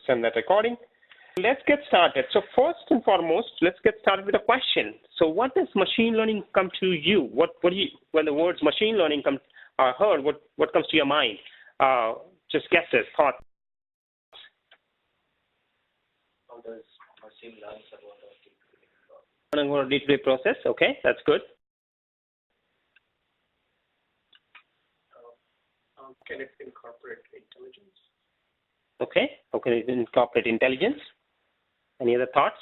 send that recording. Let's get started. So first and foremost, let's get started with a question. So what does machine learning come to you? What do you, when the words machine learning are heard, what comes to your mind? Just guesses, thoughts. How does machine learn about a day-to-day process? Okay, that's good. Can it incorporate intelligence? Okay, how can it incorporate intelligence? Any other thoughts?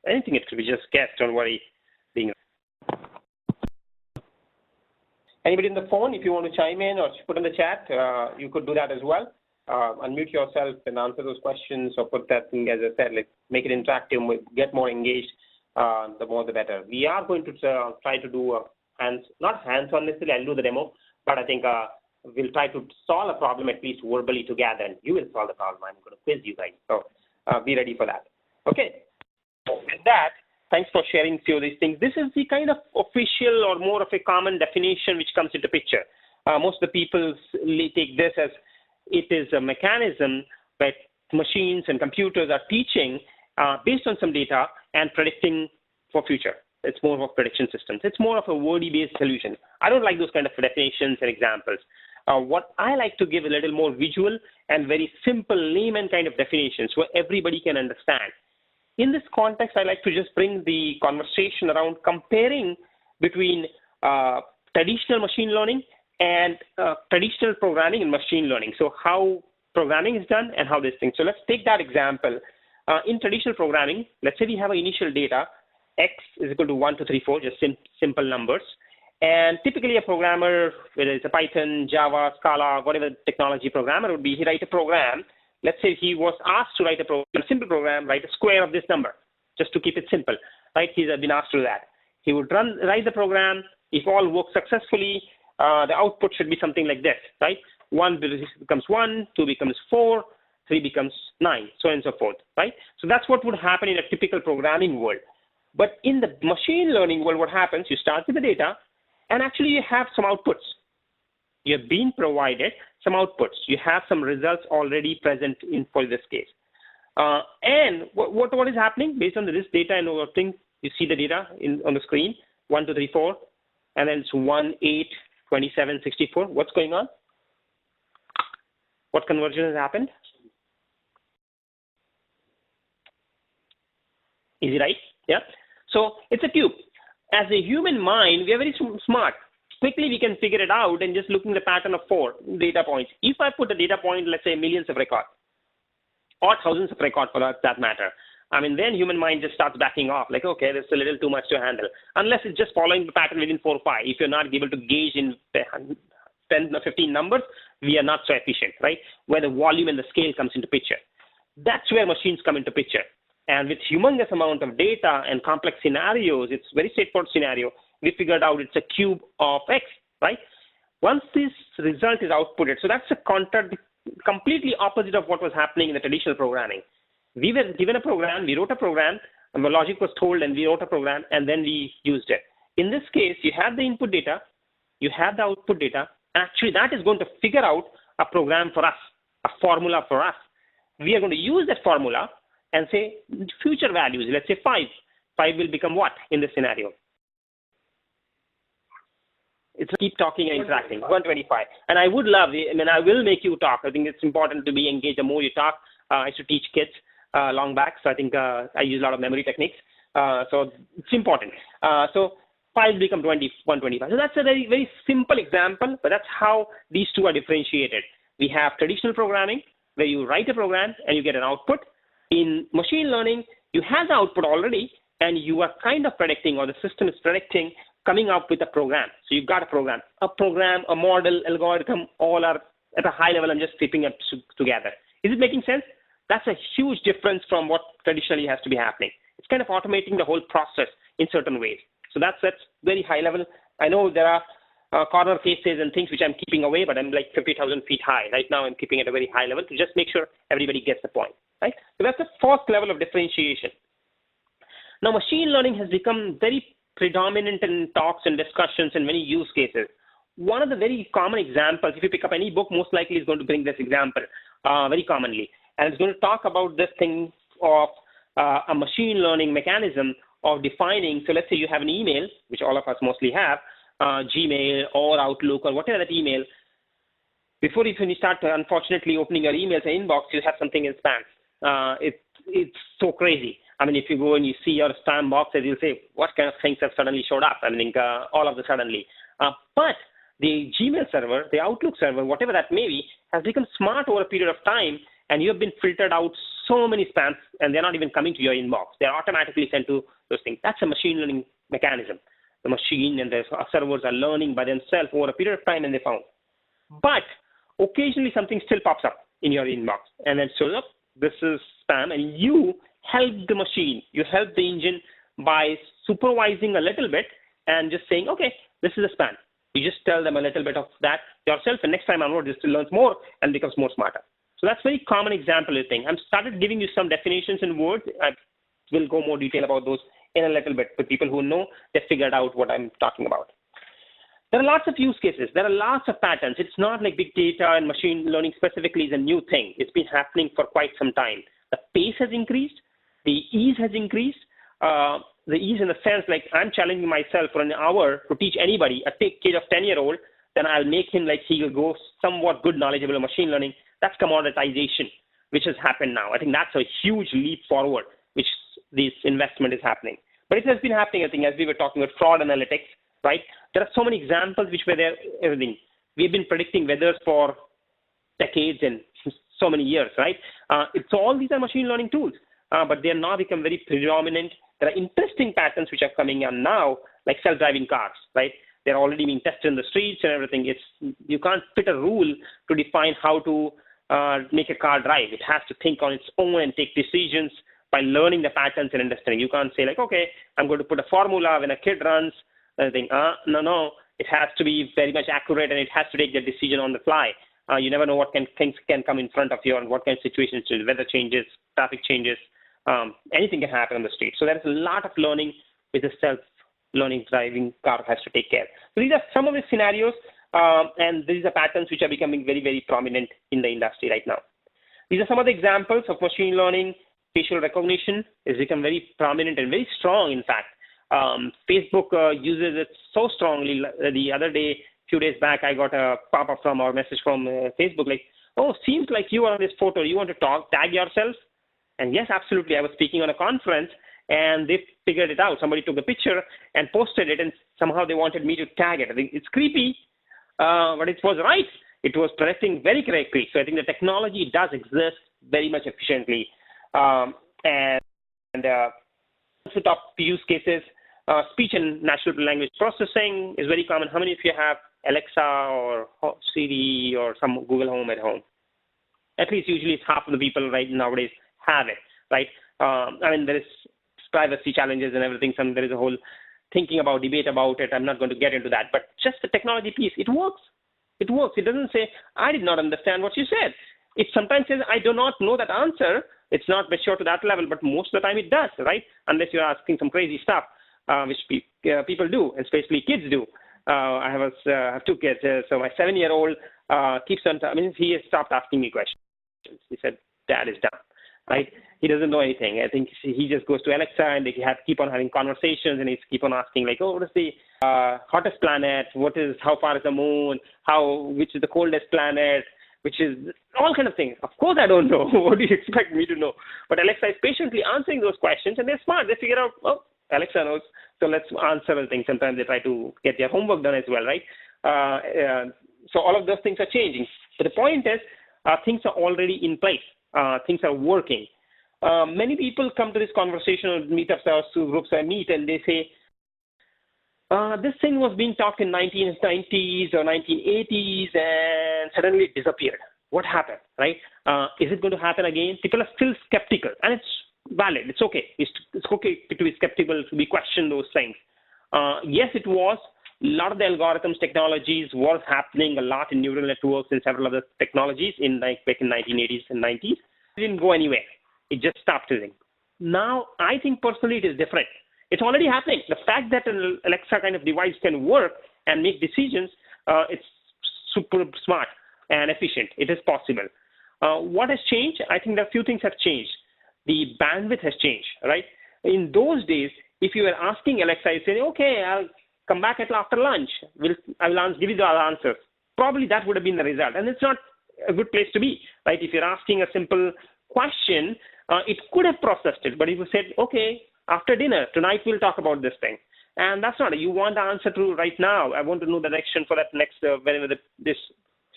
Anything, it could be just guess, don't worry. Anybody on the phone, if you want to chime in or put in the chat, you could do that as well. Unmute yourself and answer those questions, or put that thing, as I said, like make it interactive, get more engaged, the more the better. We are going to try to do not hands-on necessarily, I'll do the demo, but I think we'll try to solve a problem at least verbally together, and you will solve the problem. I'm going to quiz you guys, so be ready for that. Okay, with that, thanks for sharing a few of these things. This is the kind of official or more of a common definition which comes into picture. Most of the people take this as it is a mechanism that machines and computers are teaching based on some data and predicting for future. It's more of prediction systems. It's more of a wordy-based solution. I don't like those kind of definitions and examples. What I like to give a little more visual and very simple layman kind of definitions where everybody can understand. In this context, I like to just bring the conversation around comparing between traditional machine learning and traditional programming and machine learning. So how programming is done and how this thing. So let's take that example. In traditional programming, let's say we have initial data, X is equal to 1, 2, 3, 4, just simple numbers. And typically a programmer, whether it's a Python, Java, Scala, whatever technology programmer would be, he write a program. Let's say he was asked to write a simple program, write a square of this number, just to keep it simple, right? He's been asked to do that. He would write the program. If all works successfully, the output should be something like this, right? 1 becomes 1, 2 becomes 4, 3 becomes 9, so on and so forth, right? So that's what would happen in a typical programming world. But in the machine learning world, what happens, you start with the data, and actually you have some outputs. You have been provided some outputs. You have some results already present in for this case. And what is happening based on this data and other things? You see the data on the screen, 1, 2, 3, 4, and then it's 1, 8, 27, 64. What's going on? What conversion has happened? Is it right? Yeah. So it's a cube. As a human mind, we are very smart. Quickly we can figure it out and just looking at the pattern of 4 data points. If I put a data point, let's say millions of records, or thousands of records for that matter, I mean, then human mind just starts backing off, like, okay, there's a little too much to handle. Unless it's just following the pattern within 4 or 5. If you're not able to gauge in 10 or 15 numbers, we are not so efficient, right? Where the volume and the scale comes into picture. That's where machines come into picture. And with humongous amount of data and complex scenarios, it's very straightforward scenario. We figured out it's a cube of X, right? Once this result is outputted, so that's a completely opposite of what was happening in the traditional programming. We were given a program, we wrote a program, and the logic was told, and we wrote a program, and then we used it. In this case, you have the input data, you have the output data. Actually, that is going to figure out a program for us, a formula for us. We are going to use that formula and say future values, let's say 5. 5 will become what in this scenario? It's keep talking and interacting, 125. And I would love, I mean, I will make you talk. I think it's important to be engaged. The more you talk, I used to teach kids long back, so I think I use a lot of memory techniques. So it's important. So 5 become 20, 125. So that's a very, very simple example, but that's how these two are differentiated. We have traditional programming, where you write a program and you get an output. In machine learning, you have the output already, and you are kind of predicting, or the system is predicting, coming up with a program. So you've got a program, a model, algorithm, all are at a high level and just keeping it together. Is it making sense? That's a huge difference from what traditionally has to be happening. It's kind of automating the whole process in certain ways. So that's very high level. I know there are corner cases and things which I'm keeping away, but I'm like 50,000 feet high. Right now I'm keeping it at a very high level to just make sure everybody gets the point, right? So that's the first level of differentiation. Now machine learning has become very predominant in talks and discussions in many use cases. One of the very common examples, if you pick up any book, most likely is going to bring this example very commonly. and it's going to talk about this thing of a machine learning mechanism of defining. So let's say you have an email, which all of us mostly have, Gmail or Outlook or whatever that email. Before you start, unfortunately, opening your emails and inbox, you have something in spam. It's so crazy. I mean, if you go and you see your spam boxes, you'll say, what kind of things have suddenly showed up? I mean, all of the suddenly. But the Gmail server, the Outlook server, whatever that may be, has become smart over a period of time, and you have been filtered out so many spams, and they're not even coming to your inbox. They're automatically sent to those things. That's a machine learning mechanism. The machine and the servers are learning by themselves over a period of time, and they found. But occasionally something still pops up in your inbox, and then shows up, this is spam, and you help the machine. You help the engine by supervising a little bit and just saying, okay, this is a spam. You just tell them a little bit of that yourself, and next time onward, just learns more and becomes more smarter. So that's a very common example of thing. I've started giving you some definitions in words. I will go more detail about those in a little bit. For people who know, they figured out what I'm talking about. There are lots of use cases. There are lots of patterns. It's not like big data and machine learning specifically is a new thing. It's been happening for quite some time. The pace has increased. The ease has increased. The ease in the sense like I'm challenging myself for an hour to teach anybody, a kid of 10-year-old, then I'll make him like he will go somewhat good knowledgeable of machine learning. That's commoditization, which has happened now. I think that's a huge leap forward, which this investment is happening. But it has been happening, I think, as we were talking about fraud analytics, right? There are so many examples which were there, everything. We've been predicting weather for decades and so many years, right? It's all these are machine learning tools, but they are now become very predominant. There are interesting patterns which are coming on now, like self-driving cars, right? They're already being tested in the streets and everything. You can't fit a rule to define how to make a car drive. It has to think on its own and take decisions by learning the patterns and understanding. You can't say like, okay, I'm going to put a formula when a kid runs. And think, no. It has to be very much accurate, and it has to take the decision on the fly. You never know what things can come in front of you and what kind of situations, weather changes, traffic changes, anything can happen on the street. So there is a lot of learning with the self-learning driving car has to take care. So these are some of the scenarios, and these are patterns which are becoming very, very prominent in the industry right now. These are some of the examples of machine learning. Facial recognition has become very prominent and very strong, in fact. Facebook uses it so strongly. The other day, few days back, I got a pop-up from or message from Facebook like, oh, seems like you are on this photo. You want to tag yourself? And yes, absolutely. I was speaking on a conference, and they figured it out. Somebody took a picture and posted it, and somehow they wanted me to tag it. I think it's creepy, but it was right. It was predicting very correctly. So I think the technology does exist very much efficiently. And the top use cases, speech and natural language processing is very common. How many of you have Alexa or Siri or some Google Home at home? At least usually it's half of the people right nowadays have it, right? I mean, there is privacy challenges and everything. There is a whole thinking about, debate about it. I'm not going to get into that. But just the technology piece, it works. It works. It doesn't say, I did not understand what you said. It sometimes says, I do not know that answer. It's not mature to that level, but most of the time it does, right? Unless you're asking some crazy stuff, which people do, especially kids do. I have two kids. So my 7-year-old keeps on, he has stopped asking me questions. He said, Dad is done, right? He doesn't know anything. I think he just goes to Alexa and they keep on having conversations, and he's keep on asking like, oh, what is the hottest planet? How far is the moon? Which is the coldest planet? Which is all kind of things. Of course, I don't know. What do you expect me to know? But Alexa is patiently answering those questions, and they're smart. They figure out, oh, Alexa knows, so let's answer the things. Sometimes they try to get their homework done as well, right? So all of those things are changing. But the point is, things are already in place. Things are working. Many people come to this conversation on meetups or groups I meet, and they say, this thing was being talked in 1990s or 1980s and suddenly it disappeared. What happened, right? Is it going to happen again? People are still skeptical, and it's valid. It's okay. It's okay to be skeptical, to be question those things. Yes, it was. A lot of the algorithms technologies was happening a lot in neural networks and several other technologies back in 1980s and 90s. It didn't go anywhere. It just stopped living. Now, I think personally it is different. It's already happening. The fact that an Alexa kind of device can work and make decisions, it's super smart and efficient. It is possible. What has changed? I think that a few things have changed. The bandwidth has changed, right? In those days, if you were asking Alexa, you say, okay, I'll come back after lunch. I will give you the answers. Probably that would have been the result. And it's not a good place to be, right? If you're asking a simple question, it could have processed it. But if you said, okay, after dinner, tonight we'll talk about this thing. And that's not it. You want the answer to right now. I want to know the direction for that next, whenever this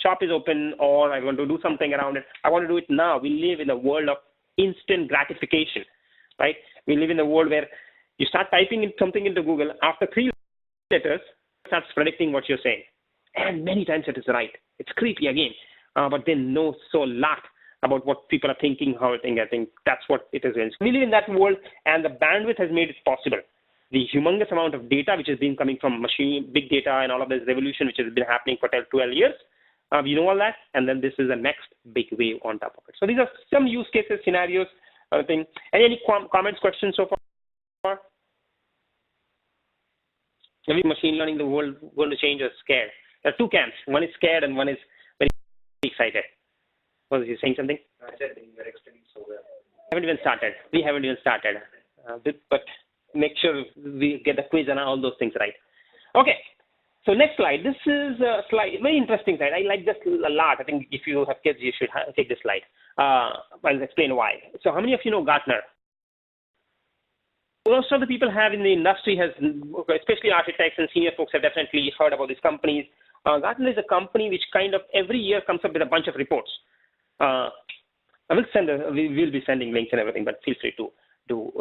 shop is open, or I want to do something around it. I want to do it now. We live in a world of instant gratification, right? We live in a world where you start typing in something into Google. After 3 letters, it starts predicting what you're saying. And many times it is right. It's creepy again, but they know so lot about what people are thinking, how they think. I think that's what it is. We live in that world, and the bandwidth has made it possible. The humongous amount of data which has been coming from machine, big data, and all of this revolution which has been happening for 12 years, we know all that, and then this is the next big wave on top of it. So these are some use cases, scenarios, thing. Any comments, questions so far? Every machine learning, the world going to change or scared? There are two camps. One is scared and one is very excited. Was you saying something? I said you were explaining so well. We haven't even started. But make sure we get the quiz and all those things right. Okay. So next slide. This is a slide, very interesting slide. I like this a lot. I think if you have kids, you should take this slide. I'll explain why. So how many of you know Gartner? Most of the people have in the industry especially architects and senior folks have definitely heard about these companies. Gartner is a company which kind of every year comes up with a bunch of reports. We'll be sending links and everything, but feel free to do.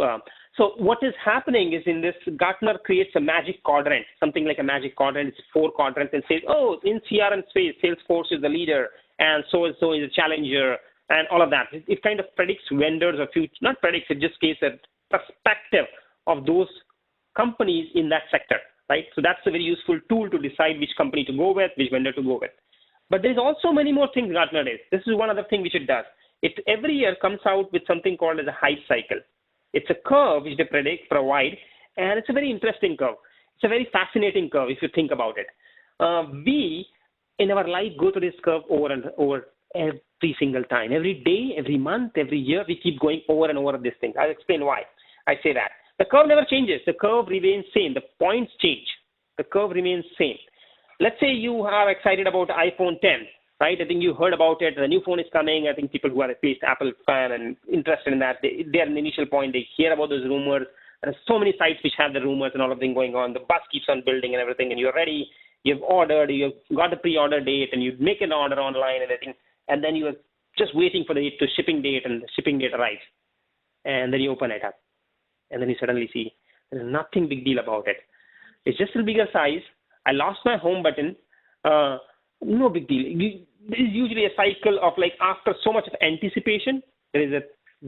So what is happening is in this, Gartner creates a magic quadrant, something like a magic quadrant. It's 4 quadrants and says, oh, in CRM space, Salesforce is the leader, and so is a challenger, and all of that. It kind of predicts vendors or future, not predicts, it just gives a perspective of those companies in that sector, right? So that's a very useful tool to decide which company to go with, which vendor to go with. But there's also many more things Gartner does. This is one other thing which it does. It every year comes out with something called as a hype cycle. It's a curve which they provide, and it's a very interesting curve. It's a very fascinating curve if you think about it. We, in our life, go through this curve over and over every single time. Every day, every month, every year, we keep going over and over this thing. I'll explain why I say that. The curve never changes. The curve remains same. The points change. The curve remains same. Let's say you are excited about iPhone 10. Right? I think you heard about it. The new phone is coming. I think people who are at least Apple fan and interested in that, they are in the initial point. They hear about those rumors. There's so many sites which have the rumors and all of them going on. The buzz keeps on building and everything, and you're ready. You've ordered. You've got the pre-order date, and you make an order online and everything. And then you are just waiting for the shipping date, and the shipping date arrives. And then you open it up. And then you suddenly see there's nothing big deal about it. It's just a bigger size. I lost my home button. No big deal. There is usually a cycle of like after so much of anticipation, there is a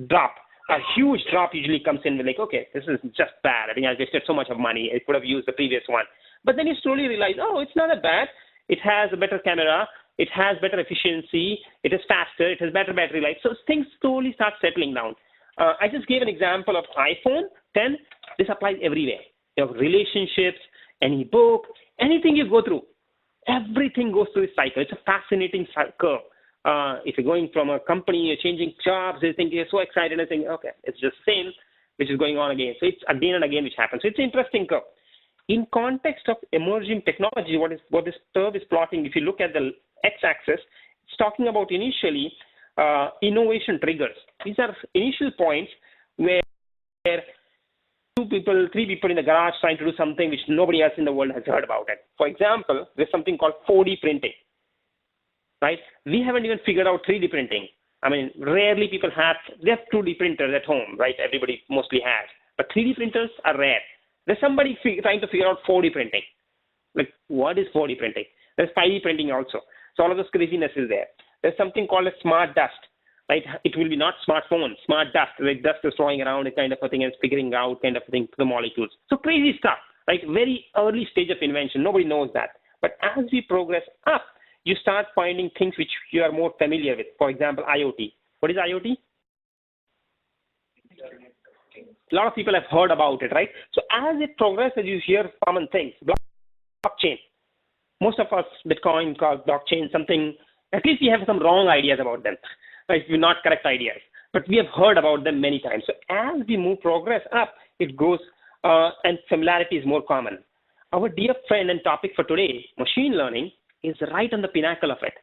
drop. A huge drop usually comes in with like, okay, this is just bad. I think I wasted so much of money. I could have used the previous one. But then you slowly realize, oh, it's not that bad. It has a better camera. It has better efficiency. It is faster. It has better battery life. So things slowly start settling down. I just gave an example of iPhone 10. This applies everywhere. You have relationships, any book, anything you go through. Everything goes through this cycle. It's a fascinating curve. If you're going from a company, you're changing jobs, you think you're so excited and think, okay, it's just the same, which is going on again. So it's again and again which happens. So it's an interesting curve. In context of emerging technology, what this curve is plotting, if you look at the x-axis, it's talking about initially innovation triggers. These are initial points where 2 people, 3 people in the garage trying to do something which nobody else in the world has heard about it. For example, there's something called 4D printing, right? We haven't even figured out 3D printing. I mean, rarely people they have 2D printers at home, right? Everybody mostly has. But 3D printers are rare. There's somebody trying to figure out 4D printing. Like, what is 4D printing? There's 5D printing also. So all of this craziness is there. There's something called a smart dust. Right? It will be not smartphone, smart dust, like dust is flying around, a kind of a thing, and figuring out kind of a thing the molecules. So crazy stuff, right? Very early stage of invention. Nobody knows that. But as we progress up, you start finding things which you are more familiar with. For example, IoT. What is IoT? A lot of people have heard about it, right? So as it progresses, you hear common things. Blockchain. Most of us, Bitcoin, blockchain, something, at least we have some wrong ideas about them. right? We're not correct ideas, but we have heard about them many times. So as we move progress up, it goes, and similarity is more common. Our dear friend and topic for today, machine learning, is right on the pinnacle of it.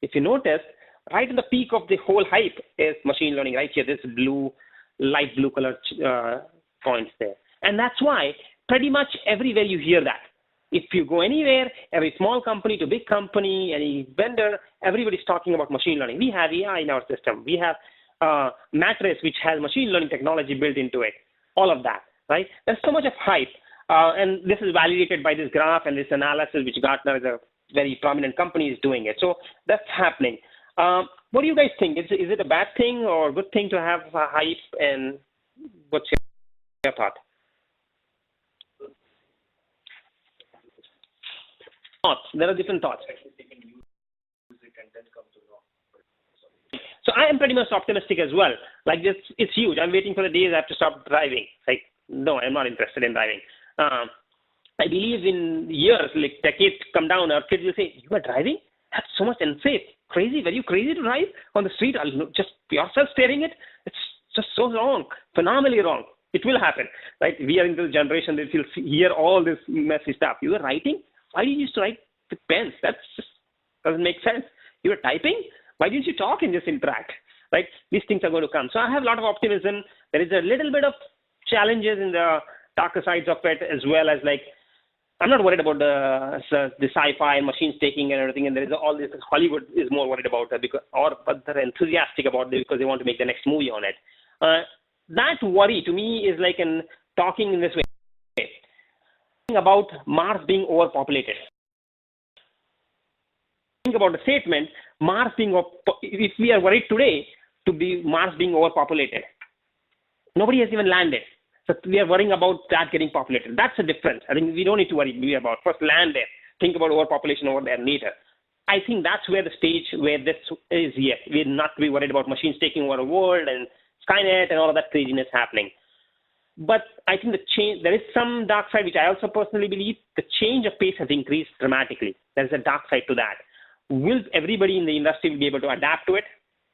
If you notice, right in the peak of the whole hype is machine learning, right here, this blue, light blue color points there. And that's why pretty much everywhere you hear that. If you go anywhere, every small company to big company, any vendor, everybody's talking about machine learning. We have AI in our system. We have Mattress, which has machine learning technology built into it. All of that, right? There's so much of hype. And this is validated by this graph and this analysis, which Gartner is a very prominent company is doing it. So that's happening. What do you guys think? Is it a bad thing or a good thing to have a hype? And what's your thought? Thoughts. There are different thoughts. So I am pretty much optimistic as well. Like this, it's huge. I'm waiting for the days I have to stop driving. Like, no, I'm not interested in driving. I believe in years, like decades come down, our kids will say, you are driving? That's so much unsafe. Crazy. Were you crazy to drive on the street? Just yourself steering it? It's just so wrong. Phenomenally wrong. It will happen, right? We are in this generation that will hear all this messy stuff. You were writing? Why did you used to write with pens? That just doesn't make sense. You were typing? Why didn't you talk and just interact, right? These things are going to come. So I have a lot of optimism. There is a little bit of challenges in the darker sides of it, as well as like, I'm not worried about the sci-fi and machines taking and everything. And there is all this. Hollywood is more worried about that but they're enthusiastic about it because they want to make the next movie on it. That worry to me is like in talking in this way about Mars being overpopulated. Think about the statement, Mars being, if we are worried today to be Mars being overpopulated, nobody has even landed. So we are worrying about that getting populated. That's the difference. I think we don't need to worry about first land there. Think about overpopulation over there later. I think that's where the stage where this is here. We're not to be worried about machines taking over the world and Skynet and all of that craziness happening. But I think the change, there is some dark side, which I also personally believe, the change of pace has increased dramatically. There's a dark side to that. Will everybody in the industry be able to adapt to it?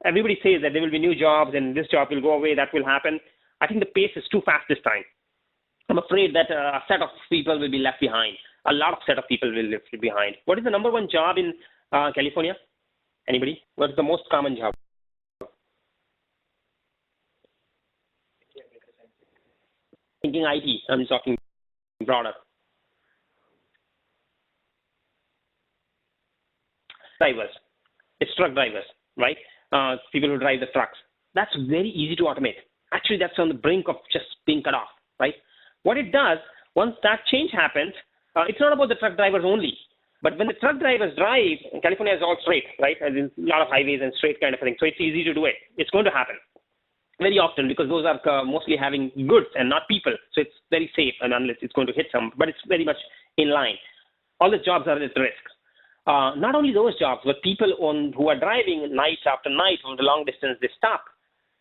Everybody says that there will be new jobs and this job will go away, that will happen. I think the pace is too fast this time. I'm afraid that a set of people will be left behind. A lot of set of people will be left behind. What is the number one job in California? Anybody? What is the most common job? Thinking IT. I'm talking broader. Drivers. It's truck drivers, right? People who drive the trucks. That's very easy to automate. Actually, that's on the brink of just being cut off, right? What it does, once that change happens, it's not about the truck drivers only. But when the truck drivers drive, California is all straight, right? As in a lot of highways and straight kind of thing. So it's easy to do it. It's going to happen very often because those are mostly having goods and not people. So it's very safe, and unless it's going to hit some, but it's very much in line. All the jobs are at risk. Not only those jobs, but people who are driving night after night on the long distance, they stop.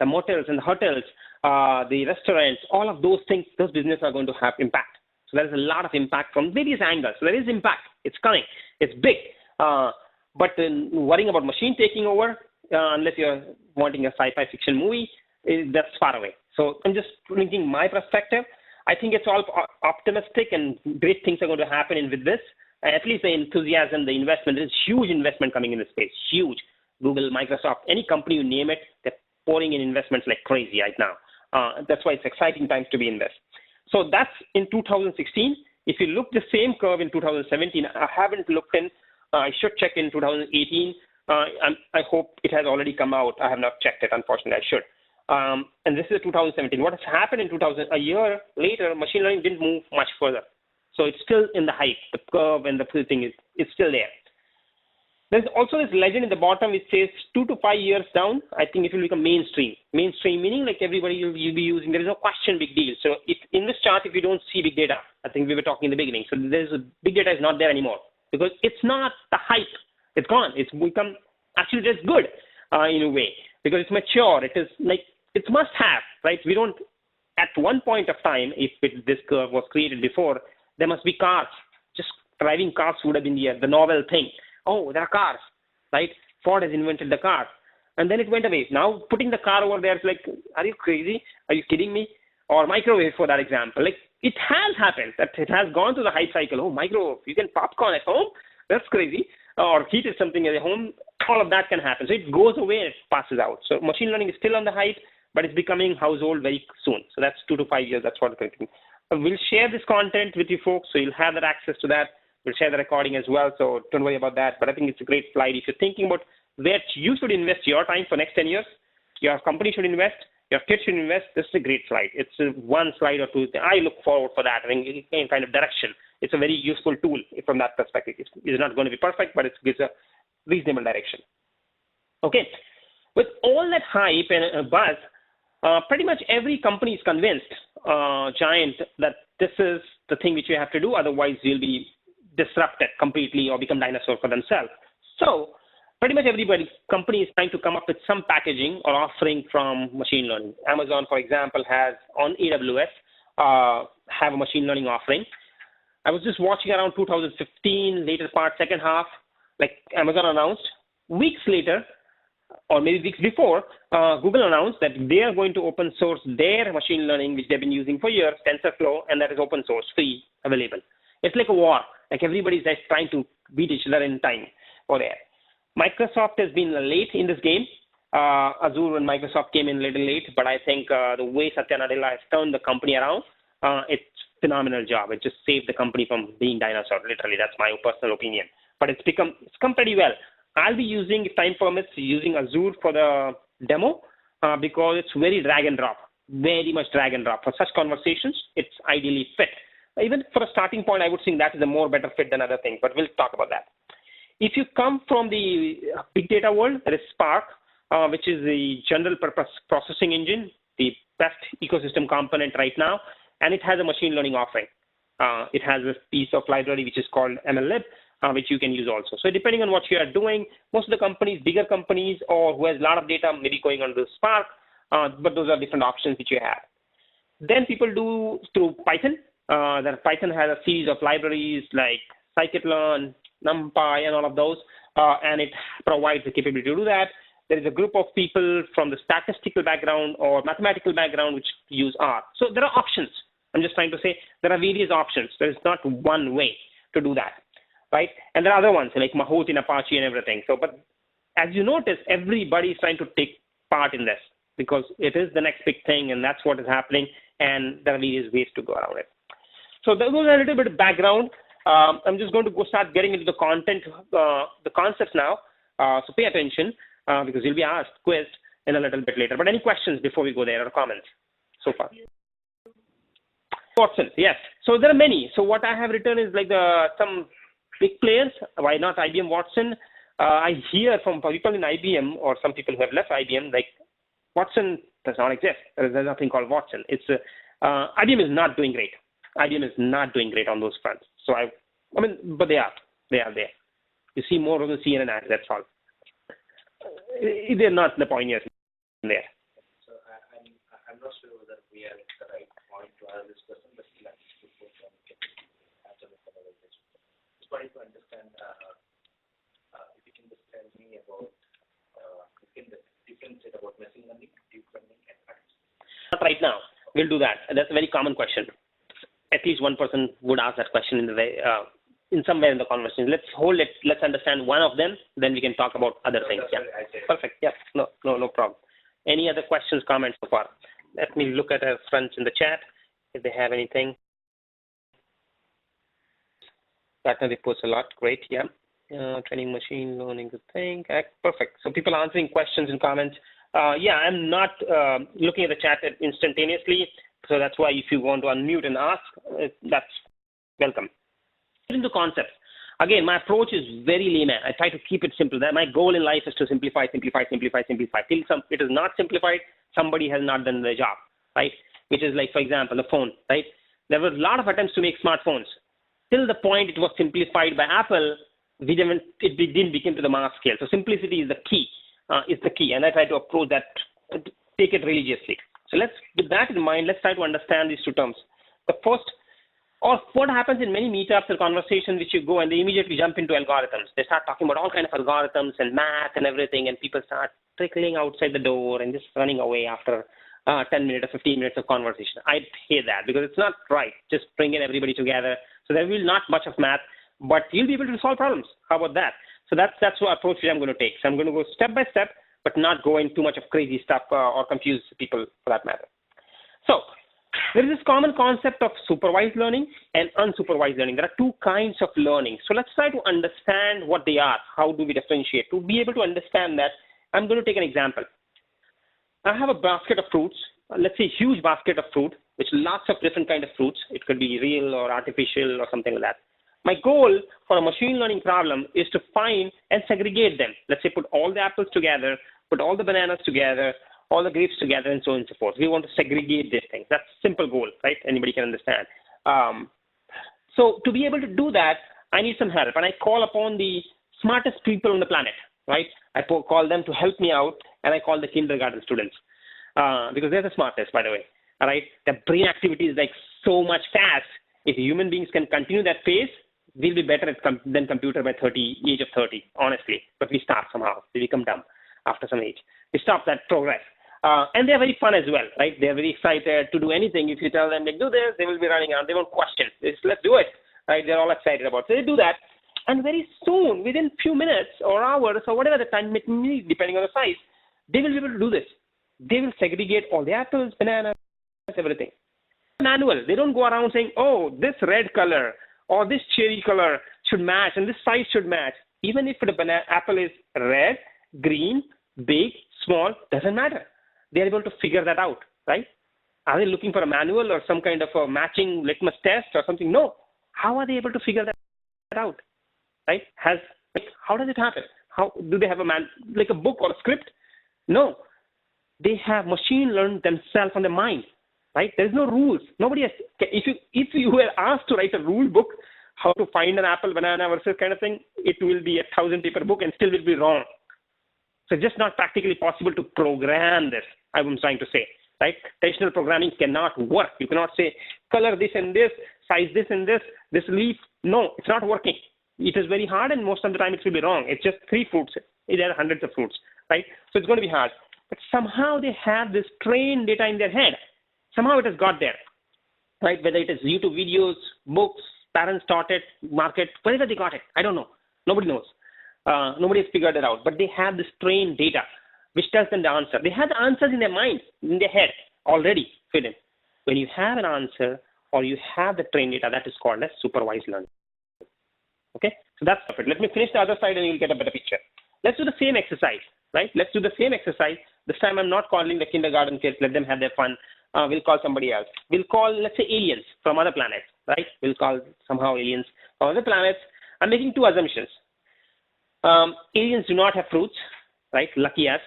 The motels and the hotels, the restaurants, all of those things, those businesses are going to have impact. So there is a lot of impact from various angles. So there is impact. It's coming. It's big. But worrying about machine taking over, unless you're wanting a sci-fi fiction movie, that's far away. So I'm just bringing my perspective. I think it's all optimistic and great things are going to happen with this. At least the enthusiasm, the investment, there's huge investment coming in this space. Huge. Google, Microsoft, any company you name it, they're pouring in investments like crazy right now. That's why it's exciting times to be in this. So that's in 2016. If you look the same curve in 2017, I haven't looked in. I should check in 2018. I hope it has already come out. I have not checked it, unfortunately. I should. And this is 2017. What has happened in a year later, machine learning didn't move much further. So it's still in the height. The curve and the thing is still there. There's also this legend in the bottom which says 2 to 5 years down, I think it will become mainstream. Mainstream meaning like everybody will be using. There is no question big deal. So if in this chart, if you don't see big data, I think we were talking in the beginning. So big data is not there anymore because it's not the hype. It's gone. It's become actually just good in a way because it's mature. It is like it's must have, right? We don't, at one point of time, if this curve was created before, there must be cars. Just driving cars would have been the novel thing. Oh, there are cars, right? Ford has invented the car. and then it went away. Now putting the car over there is like, are you crazy? Are you kidding me? Or microwave for that example. Like it has happened that it has gone through the hype cycle. Oh, microwave, you can popcorn at home? That's crazy. Or heated something at home. All of that can happen. So it goes away and it passes out. So machine learning is still on the hype, but it's becoming household very soon. So that's 2 to 5 years. That's what we're thinking. We'll share this content with you folks, so you'll have that access to that. We'll share the recording as well, so don't worry about that. But I think it's a great slide. If you're thinking about where you should invest your time for next 10 years, your company should invest, your kids should invest, this is a great slide. It's one slide or two. I look forward for that. I think it's a kind of direction. It's a very useful tool from that perspective. It's not going to be perfect, but it gives a reasonable direction. Okay. With all that hype and buzz, pretty much every company is convinced, giant, that this is the thing which you have to do. Otherwise, you'll be disrupted completely or become dinosaur for themselves. So pretty much company is trying to come up with some packaging or offering from machine learning. Amazon, for example, has on AWS, have a machine learning offering. I was just watching around 2015, later part, second half, like Amazon announced. Weeks later, or maybe weeks before, Google announced that they are going to open source their machine learning, which they've been using for years, TensorFlow, and that is open source, free, available. It's like a war. Like everybody's just trying to beat each other in time over there. Microsoft has been late in this game. Azure and Microsoft came in a little late, but I think the way Satya Nadella has turned the company around, it's a phenomenal job. It just saved the company from being dinosaur, literally. That's my personal opinion. But it's come pretty well. I'll be using, if time permits, using Azure for the demo because it's very drag and drop, very much drag and drop. For such conversations, it's ideally fit. Even for a starting point, I would think that is a more better fit than other things, but we'll talk about that. If you come from the big data world, there is Spark, which is the general purpose processing engine, the best ecosystem component right now, and it has a machine learning offering. It has a piece of library which is called MLlib, which you can use also. So depending on what you are doing, most of the companies, bigger companies, or who has a lot of data, maybe going on the Spark, but those are different options which you have. Then people do through Python. That Python has a series of libraries like scikit-learn, NumPy, and all of those, and it provides the capability to do that. There is a group of people from the statistical background or mathematical background which use R. So there are options. I'm just trying to say there are various options. There is not one way to do that, right? And there are other ones like Mahout in Apache and everything. So, but as you notice, everybody is trying to take part in this because it is the next big thing, and that's what is happening, and there are various ways to go around it. So that was a little bit of background. I'm just going to go start getting into the content, the concepts now. So pay attention because you'll be asked, quizzed in a little bit later. But any questions before we go there or comments so far? Watson, yes. So there are many. So what I have written is like some big players. Why not IBM Watson? I hear from people in IBM or some people who have left IBM like Watson does not exist. There's nothing called Watson. It's IBM is not doing great. IBM is not doing great on those fronts. So I mean, but they are there. You see more of the CNN ads, that's all. They're not the pioneers there. So I'm not sure whether we are at the right point to ask this question, but still I need to put on answer the conversation. Just wanted to understand if you can just tell me about the differentiate about machine learning, deep learning, and facts. Not right now. We'll do that. That's a very common question. At least one person would ask that question in the way, in somewhere in the conversation. Let's hold it. Let's understand one of them. Then we can talk about other things. Yeah. Perfect. Yeah. No problem. Any other questions, comments so far? Let me look at our friends in the chat if they have anything. Gartner reports a lot. Great. Yeah. Training machine learning. Good thing. Perfect. So people answering questions and comments. Yeah, I'm not looking at the chat instantaneously. So that's why if you want to unmute and ask, that's welcome. Into concepts. Again, my approach is very layman. I try to keep it simple. My goal in life is to simplify. Till it is not simplified, somebody has not done their job, right? Which is like, for example, the phone, right? There were a lot of attempts to make smartphones. Till the point it was simplified by Apple, it didn't become to the mass scale. So simplicity is the key. And I try to approach that, take it religiously. So with that in mind, let's try to understand these two terms. The first, or what happens in many meetups or conversations which you go and they immediately jump into algorithms. They start talking about all kinds of algorithms and math and everything, and people start trickling outside the door and just running away after 10 minutes or 15 minutes of conversation. I hate that because it's not right. Just bring in everybody together. So there will be not much of math, but you'll be able to solve problems. How about that? So that's what approach I'm going to take. So I'm going to go step by step, but not go into too much of crazy stuff or confuse people for that matter. So there is this common concept of supervised learning and unsupervised learning. There are two kinds of learning. So let's try to understand what they are. How do we differentiate? To be able to understand that, I'm going to take an example. I have a basket of fruits, let's say a huge basket of fruit, which lots of different kind of fruits. It could be real or artificial or something like that. My goal for a machine learning problem is to find and segregate them. Let's say put all the apples together, put all the bananas together, all the grapes together, and so on and so forth. We want to segregate these things. That's a simple goal, right? Anybody can understand. So to be able to do that, I need some help. And I call upon the smartest people on the planet, right? I call them to help me out, and I call the kindergarten students because they're the smartest, by the way. All right? The brain activity is like so much fast. If human beings can continue that pace, we'll be better than computer by age of 30, honestly. But we stop somehow. We become dumb after some age. We stop that progress. And they're very fun as well, right? They're very excited to do anything. If you tell them to do this, they will be running around. They won't question. Let's do it, right? They're all excited about it. So they do that. And very soon, within few minutes or hours or whatever the time it needs, depending on the size, they will be able to do this. They will segregate all the apples, bananas, everything. Manual. They don't go around saying, oh, this red color or this cherry color should match and this size should match. Even if the apple is red, green, big, small, doesn't matter. They're able to figure that out, right? Are they looking for a manual or some kind of a matching litmus test or something? No. How are they able to figure that out, right? How does it happen? How do they have a book or a script? No. They have machine learned themselves on their mind, right? There's no rules. Nobody has. If you were asked to write a rule book, how to find an apple, banana versus kind of thing, it will be a 1,000-paper book and still will be wrong. So it's just not practically possible to program this, I'm trying to say, right? Traditional programming cannot work. You cannot say color this and this, size this and this leaf. No, it's not working. It is very hard, and most of the time it will be wrong. It's just 3 fruits. There are hundreds of fruits, right? So it's going to be hard. But somehow they have this trained data in their head. Somehow it has got there, right? Whether it is YouTube videos, books, parents taught it, market, wherever they got it, I don't know. Nobody knows. Nobody has figured it out. But they have this trained data, which tells them the answer. They have the answers in their minds, in their head, already filled in. When you have an answer or you have the trained data, that is called as supervised learning. Okay, so that's it. Let me finish the other side and you'll get a better picture. Let's do the same exercise, right? Let's do the same exercise. This time I'm not calling the kindergarten kids. Let them have their fun. We'll call somebody else. We'll call, let's say, aliens from other planets, right? We'll call somehow aliens from other planets. I'm making 2 assumptions. Aliens do not have fruits, right? Lucky us.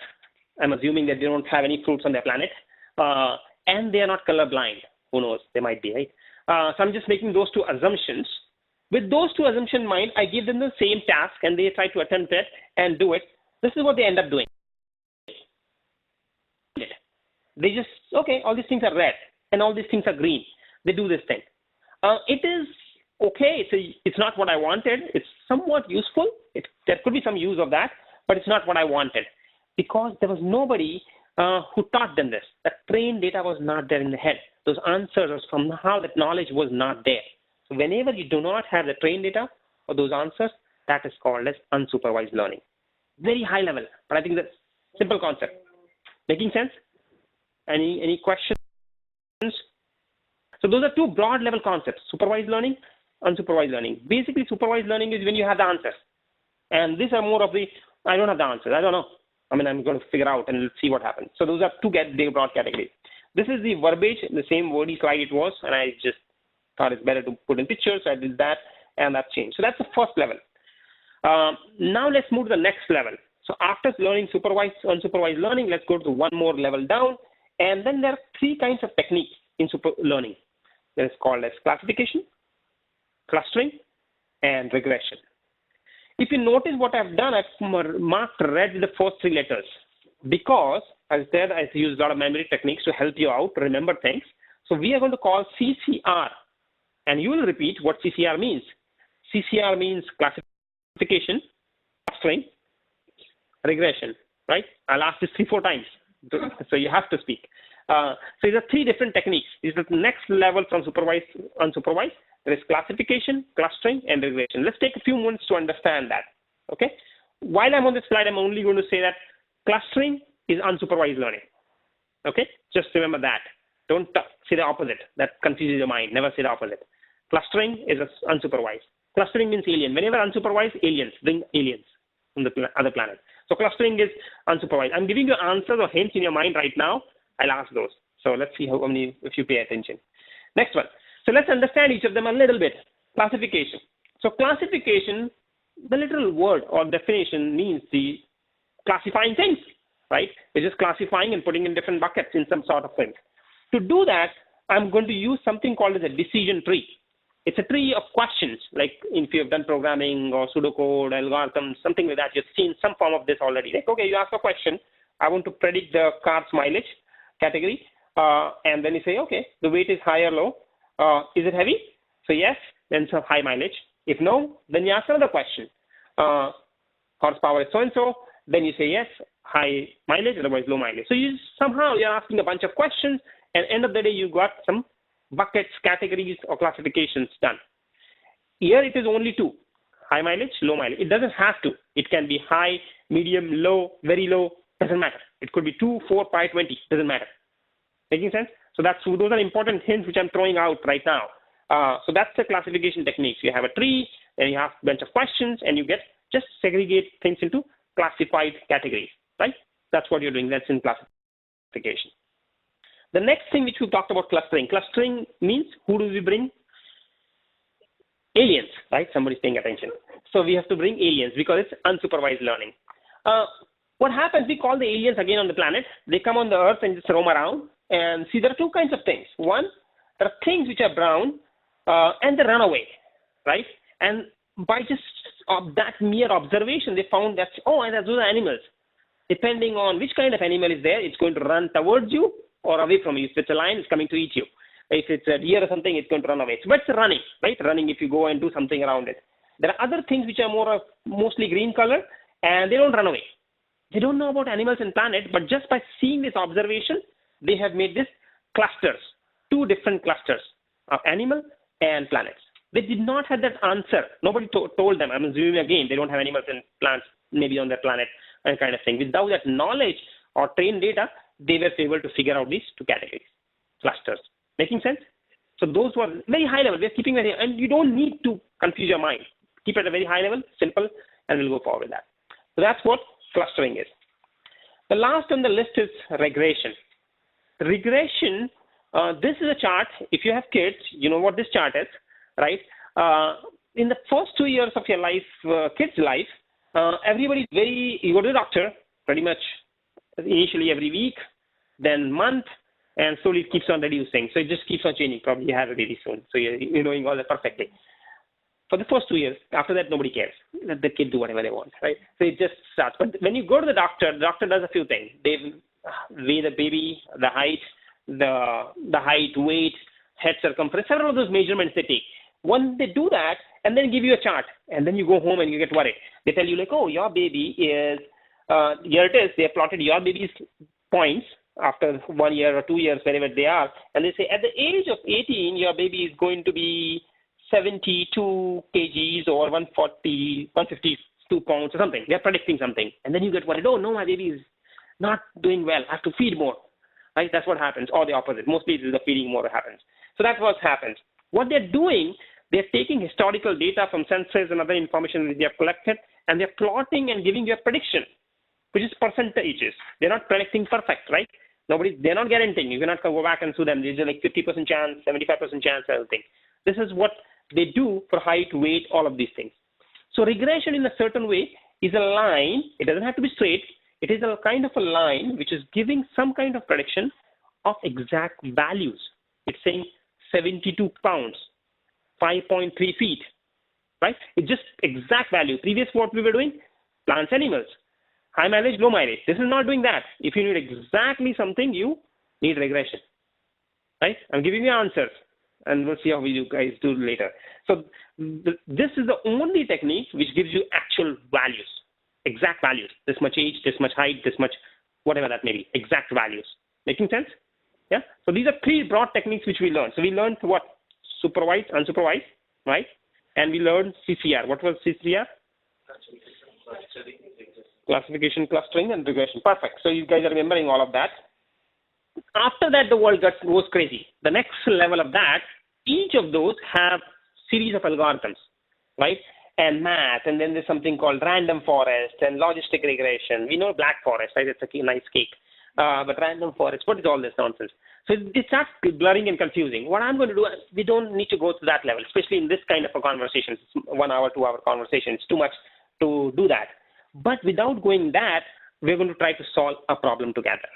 I'm assuming that they don't have any fruits on their planet. And they are not colorblind. Who knows? They might be, right? So I'm just making those 2 assumptions. With those 2 assumptions in mind, I give them the same task and they try to attempt it and do it. This is what they end up doing. They just, okay, all these things are red and all these things are green. They do this thing. It is okay. It's not what I wanted. It's somewhat useful. There could be some use of that, but it's not what I wanted because there was nobody who taught them this. That trained data was not there in the head. Those answers or somehow that knowledge was not there. So whenever you do not have the trained data or those answers, that is called as unsupervised learning. Very high level, but I think that's simple concept. Making sense? Any questions? So those are 2 broad level concepts, supervised learning, unsupervised learning. Basically, supervised learning is when you have the answers. And these are more of the, I don't have the answers. I don't know. I mean, I'm going to figure out and let's see what happens. So those are 2 big broad categories. This is the verbiage, the same wordy slide it was, and I just thought it's better to put in pictures. So I did that, and that changed. So that's the first level. Now let's move to the next level. So after learning supervised, unsupervised learning, let's go to 1 more level down. And then there are 3 kinds of techniques in super learning. That is called as classification, clustering, and regression. If you notice what I've done, I've marked red the first 3 letters because, as I said, I use a lot of memory techniques to help you out, to remember things. So we are going to call CCR, and you will repeat what CCR means. CCR means classification, clustering, regression, right? I'll ask this 3-4 times, so you have to speak. So these are 3 different techniques. This is the next level from supervised, unsupervised. There is classification, clustering, and regression. Let's take a few moments to understand that, okay? While I'm on this slide, I'm only going to say that clustering is unsupervised learning, okay? Just remember that. Don't say the opposite. That confuses your mind. Never say the opposite. Clustering is unsupervised. Clustering means alien. Whenever unsupervised, aliens, bring aliens from the other planet. So clustering is unsupervised. I'm giving you answers or hints in your mind right now. I'll ask those. So let's see how many, if you pay attention. Next one. So let's understand each of them a little bit. Classification. So classification, the literal word or definition means the classifying things, right? We're just classifying and putting in different buckets in some sort of thing. To do that, I'm going to use something called as a decision tree. It's a tree of questions, like if you've done programming or pseudocode, algorithms, something like that. You've seen some form of this already. Like, okay, you ask a question. I want to predict the car's mileage category. And then you say, okay, the weight is high or low. Is it heavy? So yes, then it's a high mileage. If no, then you ask another question. Horsepower is so-and-so. Then you say yes, high mileage, otherwise low mileage. So somehow you're asking a bunch of questions, and end of the day, you got some buckets, categories, or classifications done. Here it is only 2, high mileage, low mileage. It doesn't have to. It can be high, medium, low, very low, doesn't matter. It could be 2, 4, 5, 20, doesn't matter. Making sense? So those are important hints which I'm throwing out right now. So that's the classification techniques. You have a tree, and you have a bunch of questions, and you just segregate things into classified categories, right? That's what you're doing. That's in classification. The next thing which we talked about, clustering. Clustering means who do we bring? Aliens, right? Somebody's paying attention. So we have to bring aliens because it's unsupervised learning. What happens, we call the aliens again on the planet. They come on the earth and just roam around and see there are 2 kinds of things. One, there are things which are brown and they run away, right? And by just that mere observation, they found that, and those are animals. Depending on which kind of animal is there, it's going to run towards you or away from you. If it's a lion, it's coming to eat you. If it's a deer or something, it's going to run away. So it's running, right? Running if you go and do something around it. There are other things which are mostly green color, and they don't run away. They don't know about animals and planet, but just by seeing this observation, they have made this clusters, 2 different clusters of animal and planets. They did not have that answer. Nobody told them. I'm assuming again, they don't have animals and plants maybe on their planet and kind of thing. Without that knowledge or trained data, they were able to figure out these 2 categories, clusters. Making sense? So those were very high level. We're keeping very, and you don't need to confuse your mind. Keep it at a very high level, simple, and we'll go forward with that. So that's what clustering is. The last on the list is regression. Regression, this is a chart. If you have kids, you know what this chart is, right? In the first 2 years of your life, kid's life, everybody's you go to the doctor pretty much initially every week, then month, and slowly it keeps on reducing. So it just keeps on changing. Probably you have it really soon. So you're knowing all that perfectly. For the first 2 years, after that, nobody cares. Let the kid do whatever they want, right? So it just starts. But when you go to the doctor does a few things. They weigh the baby, the height, weight, head circumference, several of those measurements they take. Once they do that, and then give you a chart, and then you go home and you get worried. They tell you like, oh, your baby is, here it is. They have plotted your baby's points after 1 year or 2 years, wherever they are. And they say at the age of 18, your baby is going to be 72 kgs or 152 pounds or something. They're predicting something. And then you get worried, oh, no, my baby is not doing well. I have to feed more. Right? That's what happens, or the opposite. Mostly it is the feeding more happens. So that's what happens. What they're doing, they're taking historical data from sensors and other information that they have collected, and they're plotting and giving you a prediction, which is percentages. They're not predicting perfect, right? They're not guaranteeing. You cannot go back and sue them. There's like 50% chance, 75% chance, everything. This is what they do for height, weight, all of these things. So regression in a certain way is a line. It doesn't have to be straight. It is a kind of a line which is giving some kind of prediction of exact values. It's saying 72 pounds, 5.3 feet, right? It's just exact value. Previous what we were doing, plants, animals, high mileage, low mileage. This is not doing that. If you need exactly something, you need regression, right? I'm giving you answers, and we'll see how you guys do later. So this is the only technique which gives you actual values. exact values, this much age, this much height, this much, whatever that may be, exact values. Making sense? Yeah. So these are 3 broad techniques which we learned. So we learned what? Supervised, unsupervised, right? And we learned CCR. What was CCR? Classification, clustering, and regression. Perfect. So you guys are remembering all of that. After that, the world goes crazy. The next level of that, each of those have series of algorithms, right? And math, and then there's something called random forest and logistic regression. We know black forest, right? It's a nice cake. But random forest, what is all this nonsense? So it starts blurring and confusing. What I'm going to do, we don't need to go to that level, especially in this kind of a conversation. It's 1 hour, 2 hour conversation. It's too much to do that. But without going that, we're going to try to solve a problem together.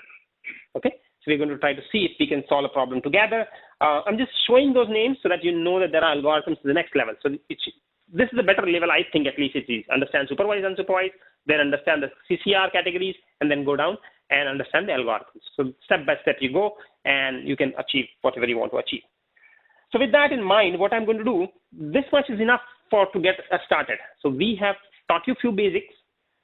Okay? So we're going to try to see if we can solve a problem together. I'm just showing those names so that you know that there are algorithms to the next level. So this is a better level, I think, at least it is. Understand supervised, unsupervised, then understand the CCR categories, and then go down and understand the algorithms. So step by step you go, and you can achieve whatever you want to achieve. So with that in mind, what I'm going to do, this much is enough to get us started. So we have taught you a few basics.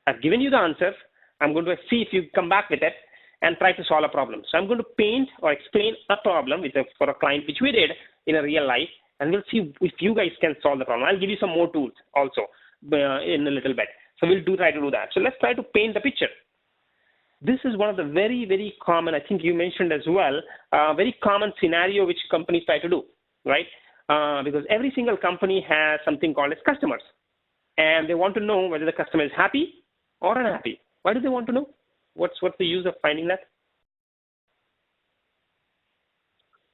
I've given you the answers. I'm going to see if you come back with it and try to solve a problem. So I'm going to paint or explain a problem for a client, which we did in a real life, and we'll see if you guys can solve the problem. I'll give you some more tools also in a little bit. So we'll try to do that. So let's try to paint the picture. This is one of the very, very common, I think you mentioned as well, very common scenario which companies try to do, right? Because every single company has something called as customers. And they want to know whether the customer is happy or unhappy. Why do they want to know? What's the use of finding that?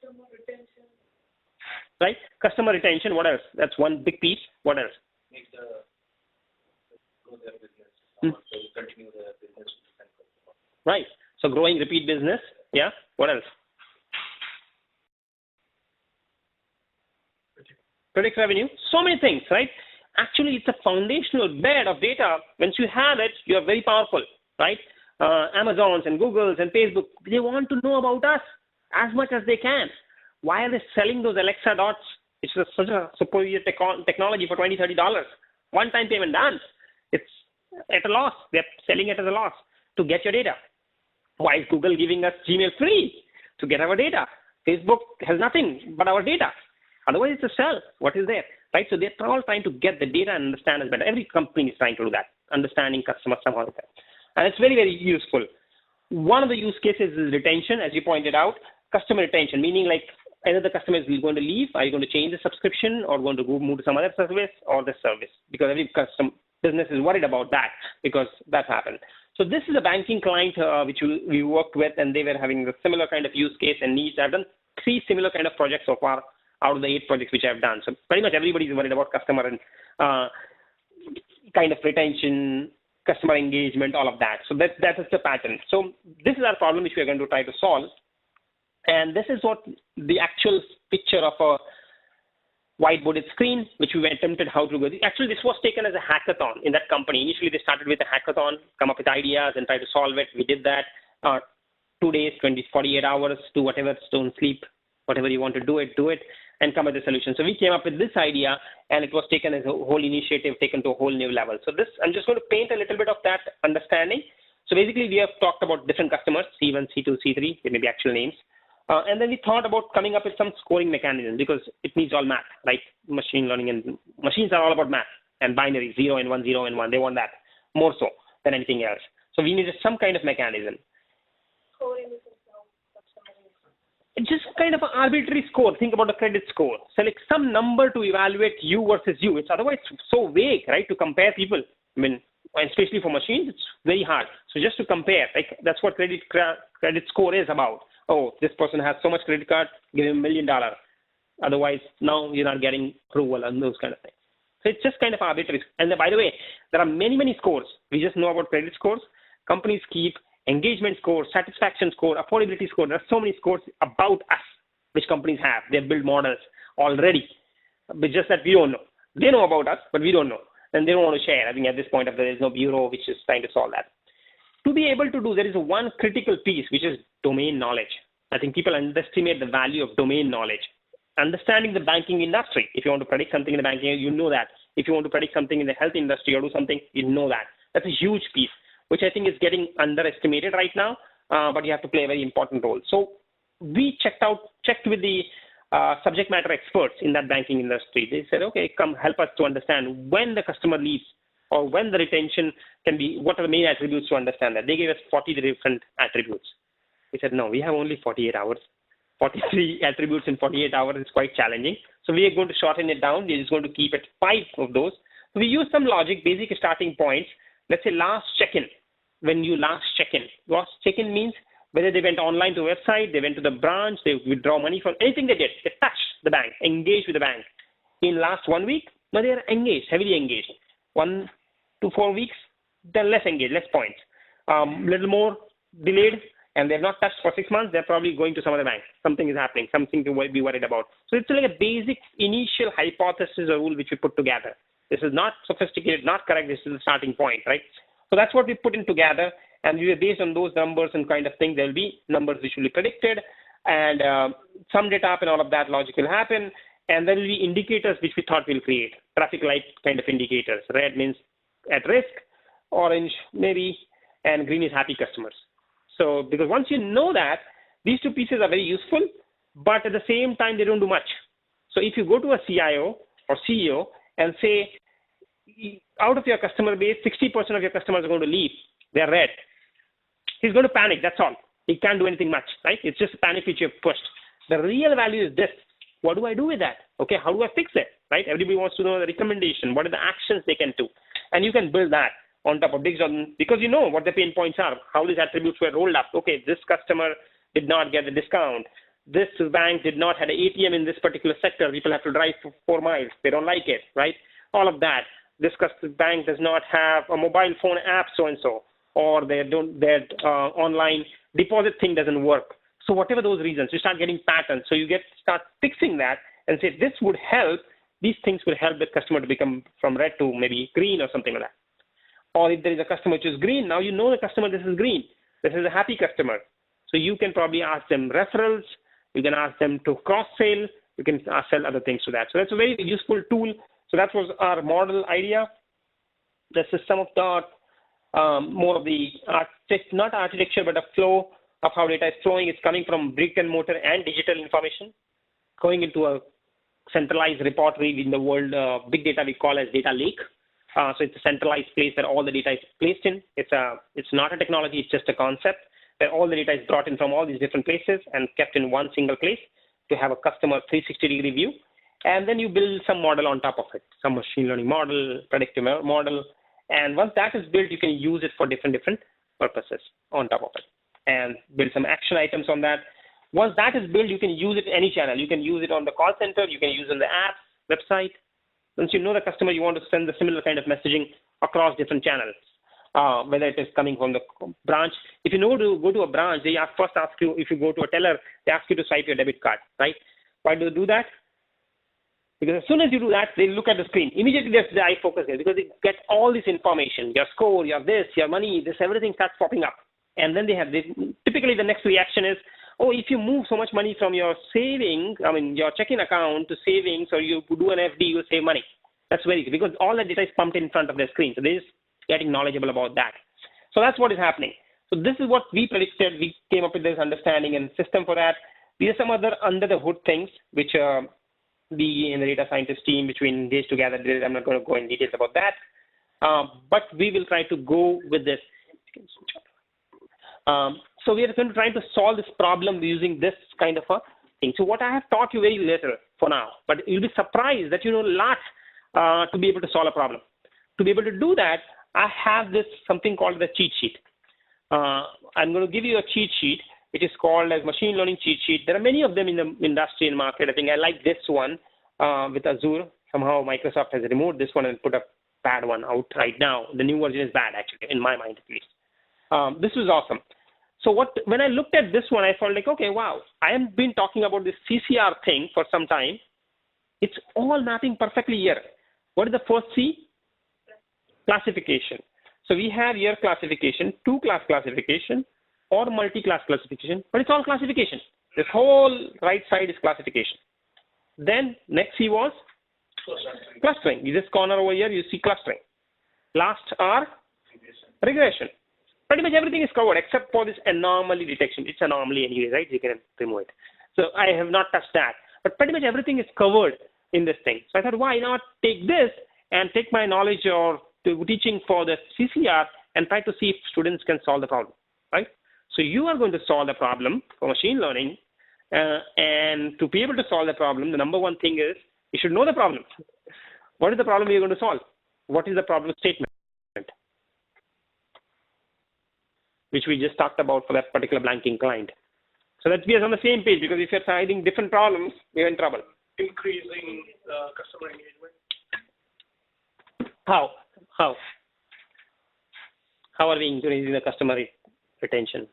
Customer retention. Right? Customer retention, what else? That's one big piece. What else? Make grow their business. So continue their business. Right. So growing repeat business. Yeah. What else? Predict revenue. So many things, right? Actually, it's a foundational bed of data. Once you have it, you are very powerful, right? Amazons and Googles and Facebook, they want to know about us as much as they can. Why are they selling those Alexa dots? It's such a superior technology for $20, $30. One-time payment done. It's at a loss. They're selling it as a loss to get your data. Why is Google giving us Gmail free? To get our data. Facebook has nothing but our data. Otherwise, it's a sell. What is there? Right? So they're all trying to get the data and understand us better. Every company is trying to do that, understanding customers somehow. And it's very, very useful. One of the use cases is retention, as you pointed out. Customer retention, meaning like either the customer is going to leave, are you going to change the subscription, or going to move to some other service or the service? Because every business is worried about that because that happened. So this is a banking client which we worked with, and they were having a similar kind of use case and needs. I've done 3 similar kind of projects so far out of the 8 projects which I've done. So pretty much everybody is worried about customer and kind of retention, customer engagement, all of that. So that is the pattern. So this is our problem which we are going to try to solve. And this is what the actual picture of a whiteboarded screen, which we attempted how to go. Actually, this was taken as a hackathon in that company. Initially, they started with a hackathon, come up with ideas and try to solve it. We did that 2 days, 48 hours, do whatever, don't sleep, whatever you want to do it, and come up with a solution. So we came up with this idea, and it was taken as a whole initiative, taken to a whole new level. So this, I'm just going to paint a little bit of that understanding. So basically, we have talked about different customers, C1, C2, C3, they may be actual names. And then we thought about coming up with some scoring mechanism because it needs all math, right? Machine learning and machines are all about math and binary, 0 and 1, 0 and 1. They want that more so than anything else. So we needed some kind of mechanism. It's just kind of an arbitrary score. Think about a credit score. Select some number to evaluate you versus you. It's otherwise so vague, right? To compare people. I mean, especially for machines, it's very hard. So just to compare, like that's what credit score is about. Oh, this person has so much credit card, give him $1 million. Otherwise, now you're not getting approval and those kind of things. So it's just kind of arbitrary. And then, by the way, there are many, many scores. We just know about credit scores. Companies keep engagement score, satisfaction score, affordability score. There are so many scores about us, which companies have. They build models already. But just that we don't know. They know about us, but we don't know. And they don't want to share. I think at this point, there is no bureau which is trying to solve that. To be able to do, there is one critical piece, which is domain knowledge. I think people underestimate the value of domain knowledge. Understanding the banking industry. If you want to predict something in the banking, you know that. If you want to predict something in the health industry or do something, you know that. That's a huge piece, which I think is getting underestimated right now, but you have to play a very important role. So we checked with the subject matter experts in that banking industry. They said, okay, come help us to understand when the customer leaves or when the retention can be, what are the main attributes to understand that. They gave us 40 different attributes. We said, no, we have only 48 hours. 43 attributes in 48 hours is quite challenging. So we are going to shorten it down. We're just going to keep it 5 of those. So we use some logic, basic starting points. Let's say last check-in. When you last check-in. Last check-in means whether they went online to a website, they went to the branch, they withdraw money from anything they did. They touched the bank, engaged with the bank. In last 1 week, no, they are engaged, heavily engaged. 1 to 4 weeks, they're less engaged, less points. Little more delayed, and they've not touched for 6 months, they're probably going to some other bank. Something is happening, something to be worried about. So it's like a basic initial hypothesis or rule which we put together. This is not sophisticated, not correct, this is the starting point, right? So that's what we put in together, and we were based on those numbers and kind of thing. There will be numbers which will be predicted, and summed it up and all of that logic will happen, and there will be indicators which we thought will create, traffic light kind of indicators. Red means at risk, orange maybe, and green is happy customers. So because once you know that, these two pieces are very useful, but at the same time, they don't do much. So if you go to a CIO or CEO and say, out of your customer base, 60% of your customers are going to leave, they're red. He's going to panic, that's all. He can't do anything much, right? It's just a panic which you've pushed. The real value is this. What do I do with that? Okay, how do I fix it, right? Everybody wants to know the recommendation. What are the actions they can do? And you can build that on top of because you know what the pain points are, how these attributes were rolled up. Okay, this customer did not get the discount. This bank did not have an ATM in this particular sector. People have to drive for 4 miles. They don't like it, right? All of that. This bank does not have a mobile phone app so-and-so, or their online deposit thing doesn't work. So whatever those reasons, you start getting patterns. So you start fixing that and say, this would help, these things will help the customer to become from red to maybe green or something like that. Or if there is a customer which is green, now you know the customer, this is green. This is a happy customer. So you can probably ask them referrals. You can ask them to cross-sell. You can sell other things to that. So that's a very useful tool. So that was our model idea. This is some of the more of the not architecture, but a flow of how data is flowing. It's coming from brick and mortar and digital information, going into a centralized repository in the world. Big data we call as data lake. So it's a centralized place where all the data is placed in. It's not a technology, it's just a concept where all the data is brought in from all these different places and kept in one single place to have a customer 360-degree view. And then you build some model on top of it, some machine learning model, predictive model. And once that is built, you can use it for different purposes on top of it and build some action items on that. Once that is built, you can use it in any channel. You can use it on the call center. You can use it on the app, website. Once you know the customer, you want to send the similar kind of messaging across different channels, whether it is coming from the branch. If you know to go to a branch, they first ask you, if you go to a teller, they ask you to swipe your debit card, right? Why do they do that? Because as soon as you do that, they look at the screen. Immediately, the eye focus there because they get all this information, your score, your this, your money, this, everything starts popping up. And then typically the next reaction is, oh, if you move so much money from your your checking account to savings, or you do an FD, you save money. That's very good because all the data is pumped in front of their screen. So they're just getting knowledgeable about that. So that's what is happening. So this is what we predicted. We came up with this understanding and system for that. These are some other under the hood things which we in the data scientist team, which we engaged together, did. I'm not going to go in details about that. But we will try to go with this. So we are going to try to solve this problem using this kind of a thing. So what I have taught you very little for now, but you'll be surprised that you know a lot to be able to solve a problem. To be able to do that, I have this something called the cheat sheet. I'm going to give you a cheat sheet, which is called as machine learning cheat sheet. There are many of them in the industry and market. I think I like this one with Azure. Somehow Microsoft has removed this one and put a bad one out right now. The new version is bad, actually, in my mind at least. This was awesome. So when I looked at this one, I felt like, okay, wow, I have been talking about this CCR thing for some time. It's all mapping perfectly here. What is the first C? Classification. So we have here classification, 2-class classification, or multi-class classification, but it's all classification. This whole right side is classification. Then next C was clustering. In this corner over here, you see clustering. Last R, Regression. Pretty much everything is covered except for this anomaly detection. It's anomaly anyway, right? You can remove it. So I have not touched that. But pretty much everything is covered in this thing. So I thought, why not take this and take my knowledge or teaching for the CCR and try to see if students can solve the problem, right? So you are going to solve the problem for machine learning. And to be able to solve the problem, the number one thing is you should know the problem. What is the problem you're going to solve? What is the problem statement? Which we just talked about for that particular blanking client. So that we are on the same page, because if you're finding different problems, we're in trouble. Increasing customer engagement. How? How are we increasing the customer retention?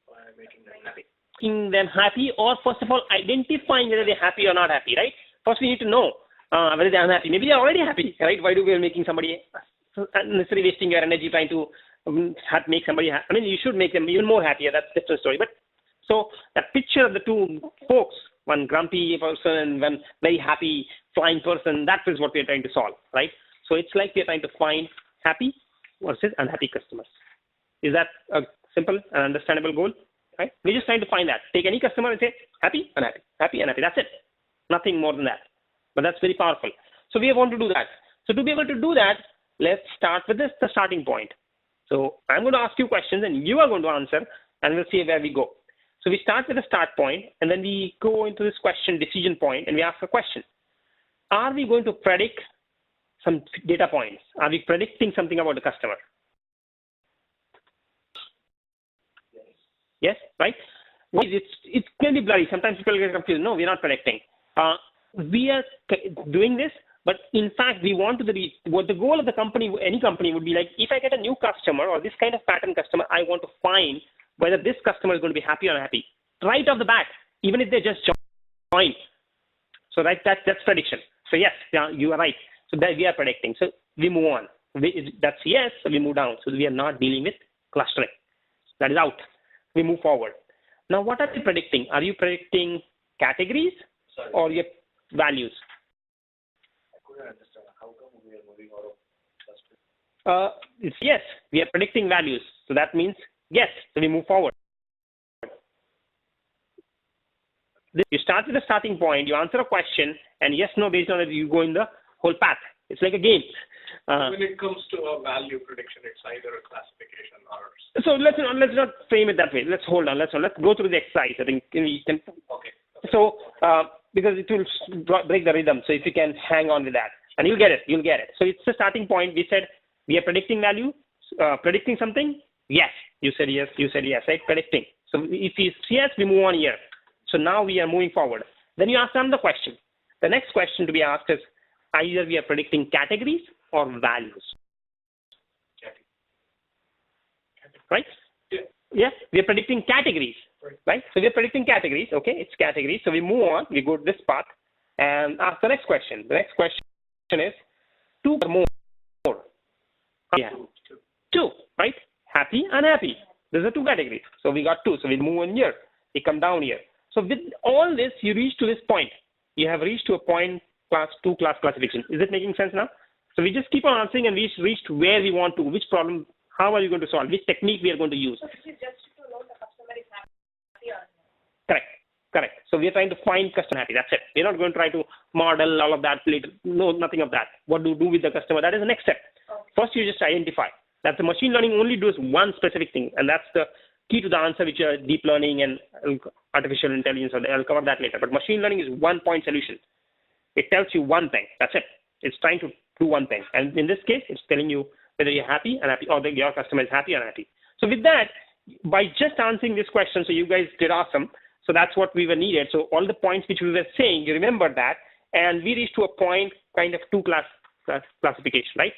By making them happy. Making them happy, or first of all, identifying whether they're happy or not happy, right? First, we need to know whether they're unhappy. Maybe they're already happy, right? Why do we making somebody unnecessarily wasting your energy trying to make somebody happy? I mean, you should make them even more happier. That's a different story. But so that picture of the two folks, one grumpy person and one very happy flying person, that is what we're trying to solve, right? So it's like we're trying to find happy versus unhappy customers. Is that a simple and understandable goal, right? We're just trying to find that. Take any customer and say happy, unhappy, happy, unhappy. That's it. Nothing more than that. But that's very powerful. So we want to do that. So to be able to do that, let's start with this, the starting point. So I'm going to ask you questions and you are going to answer, and we'll see where we go. So we start with the start point, and then we go into this question decision point, and we ask a question. Are we going to predict some data points? Are we predicting something about the customer? Yes, right? It's going to be blurry. Sometimes people get confused. No, we're not predicting. We are doing this, but in fact, we want to what the goal of the company, any company would be like, if I get a new customer or this kind of pattern customer, I want to find whether this customer is going to be happy or unhappy. Right off the bat, even if they just join. So that's prediction. So yes, yeah, you are right. So that we are predicting. So we move on. That's yes, so we move down. So we are not dealing with clustering. That is out. We move forward. Now, what are you predicting? Are you predicting categories or your values? I couldn't understand. How come we are moving out of clustering? It's yes, we are predicting values. So that means yes, so we move forward. You start with a starting point, you answer a question, and yes, no, based on it, you go in the whole path. It's like a game. When it comes to a value prediction, it's either a classification or... So let's not frame it that way. Let's hold on. Let's go through the exercise. I think we can. Okay. So because it will break the rhythm. So if you can hang on with that, and you'll get it. So it's the starting point. We said we are predicting value, predicting something. Yes, you said yes, right? Predicting. So if it's yes, we move on here. So now we are moving forward. Then you ask another question. The next question to be asked is either we are predicting categories or values. Right? Yeah, we are predicting categories. Right? So we are predicting categories. Okay, it's categories. So we move on. We go to this path and ask the next question. The next question is two or more. Yeah. Two, right? Happy, unhappy. Those are two categories. So we got two. So we move in here. We come down here. So with all this, you reach to this point. You have reached to a point class classification. Is it making sense now? So we just keep on answering and we reach to where we want to, which problem, how are you going to solve, which technique we are going to use. So this is just to know the customer is happy or not. Correct. So we are trying to find customer happy. That's it. We're not going to try to model all of that later. No, nothing of that. What do with the customer? That is the next step. Okay. First, you just identify. That the machine learning only does one specific thing, and that's the key to the answer, which are deep learning and artificial intelligence. I'll cover that later. But machine learning is one-point solution. It tells you one thing. That's it. It's trying to do one thing. And in this case, it's telling you whether you're happy, unhappy, or your customer is happy or unhappy. So with that, by just answering this question, so you guys did awesome. So that's what we were needed. So all the points which we were saying, you remember that. And we reached to a point, kind of two-class classification, right?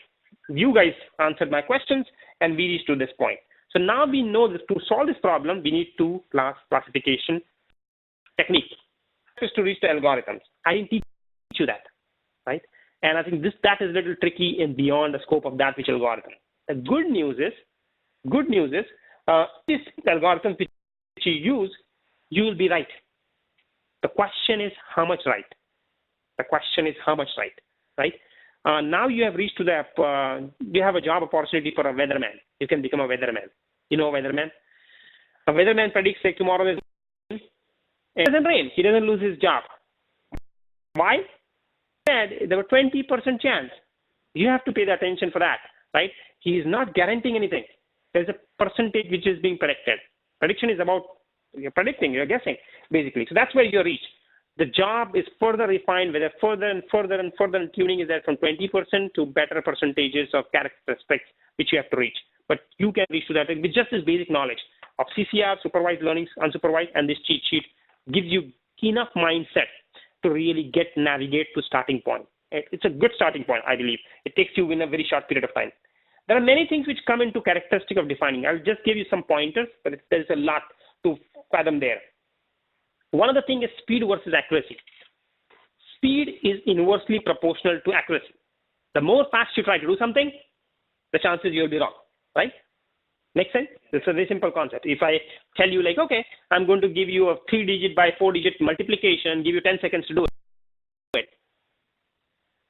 You guys answered my questions, and we reached to this point. So now we know that to solve this problem, we need two-class classification technique. Just to reach the algorithms. I didn't teach you that, right? And I think that is a little tricky and beyond the scope of that which algorithm. The good news is this algorithm which you use, you will be right. The question is how much right. Right? now you have reached to the, you have a job opportunity for a weatherman. You can become a weatherman. You know a weatherman? A weatherman predicts like tomorrow is it doesn't rain. He doesn't lose his job. Why? There were 20% chance. You have to pay the attention for that, right? He is not guaranteeing anything. There's a percentage which is being predicted. Prediction is about you're predicting, you're guessing, basically. So that's where you reach. The job is further refined, whether further and further and further tuning is there from 20% to better percentages of character aspects which you have to reach. But you can reach to that with just this basic knowledge of CCR, supervised learning, unsupervised, and this cheat sheet gives you enough mindset to really navigate to starting point. It's a good starting point, I believe. It takes you in a very short period of time. There are many things which come into characteristic of defining. I'll just give you some pointers, but there's a lot to fathom there. One of the things is speed versus accuracy. Speed is inversely proportional to accuracy. The more fast you try to do something, the chances you'll be wrong, right? Make sense? It's a very simple concept. If I tell you like, okay, I'm going to give you a 3-digit by 4-digit multiplication, give you 10 seconds to do it.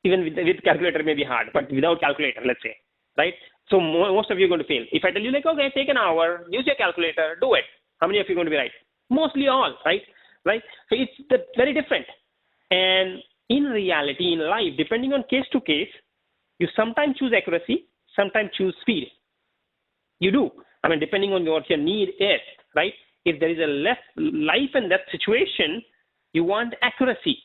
Even with calculator may be hard, but without calculator, let's say, right? So most of you are going to fail. If I tell you like, okay, take an hour, use your calculator, do it. How many of you are going to be right? Mostly all, right? Right? So it's very different. And in reality, in life, depending on case to case, you sometimes choose accuracy, sometimes choose speed. You do. I mean, depending on what your need is, right? If there is a life and death situation, you want accuracy.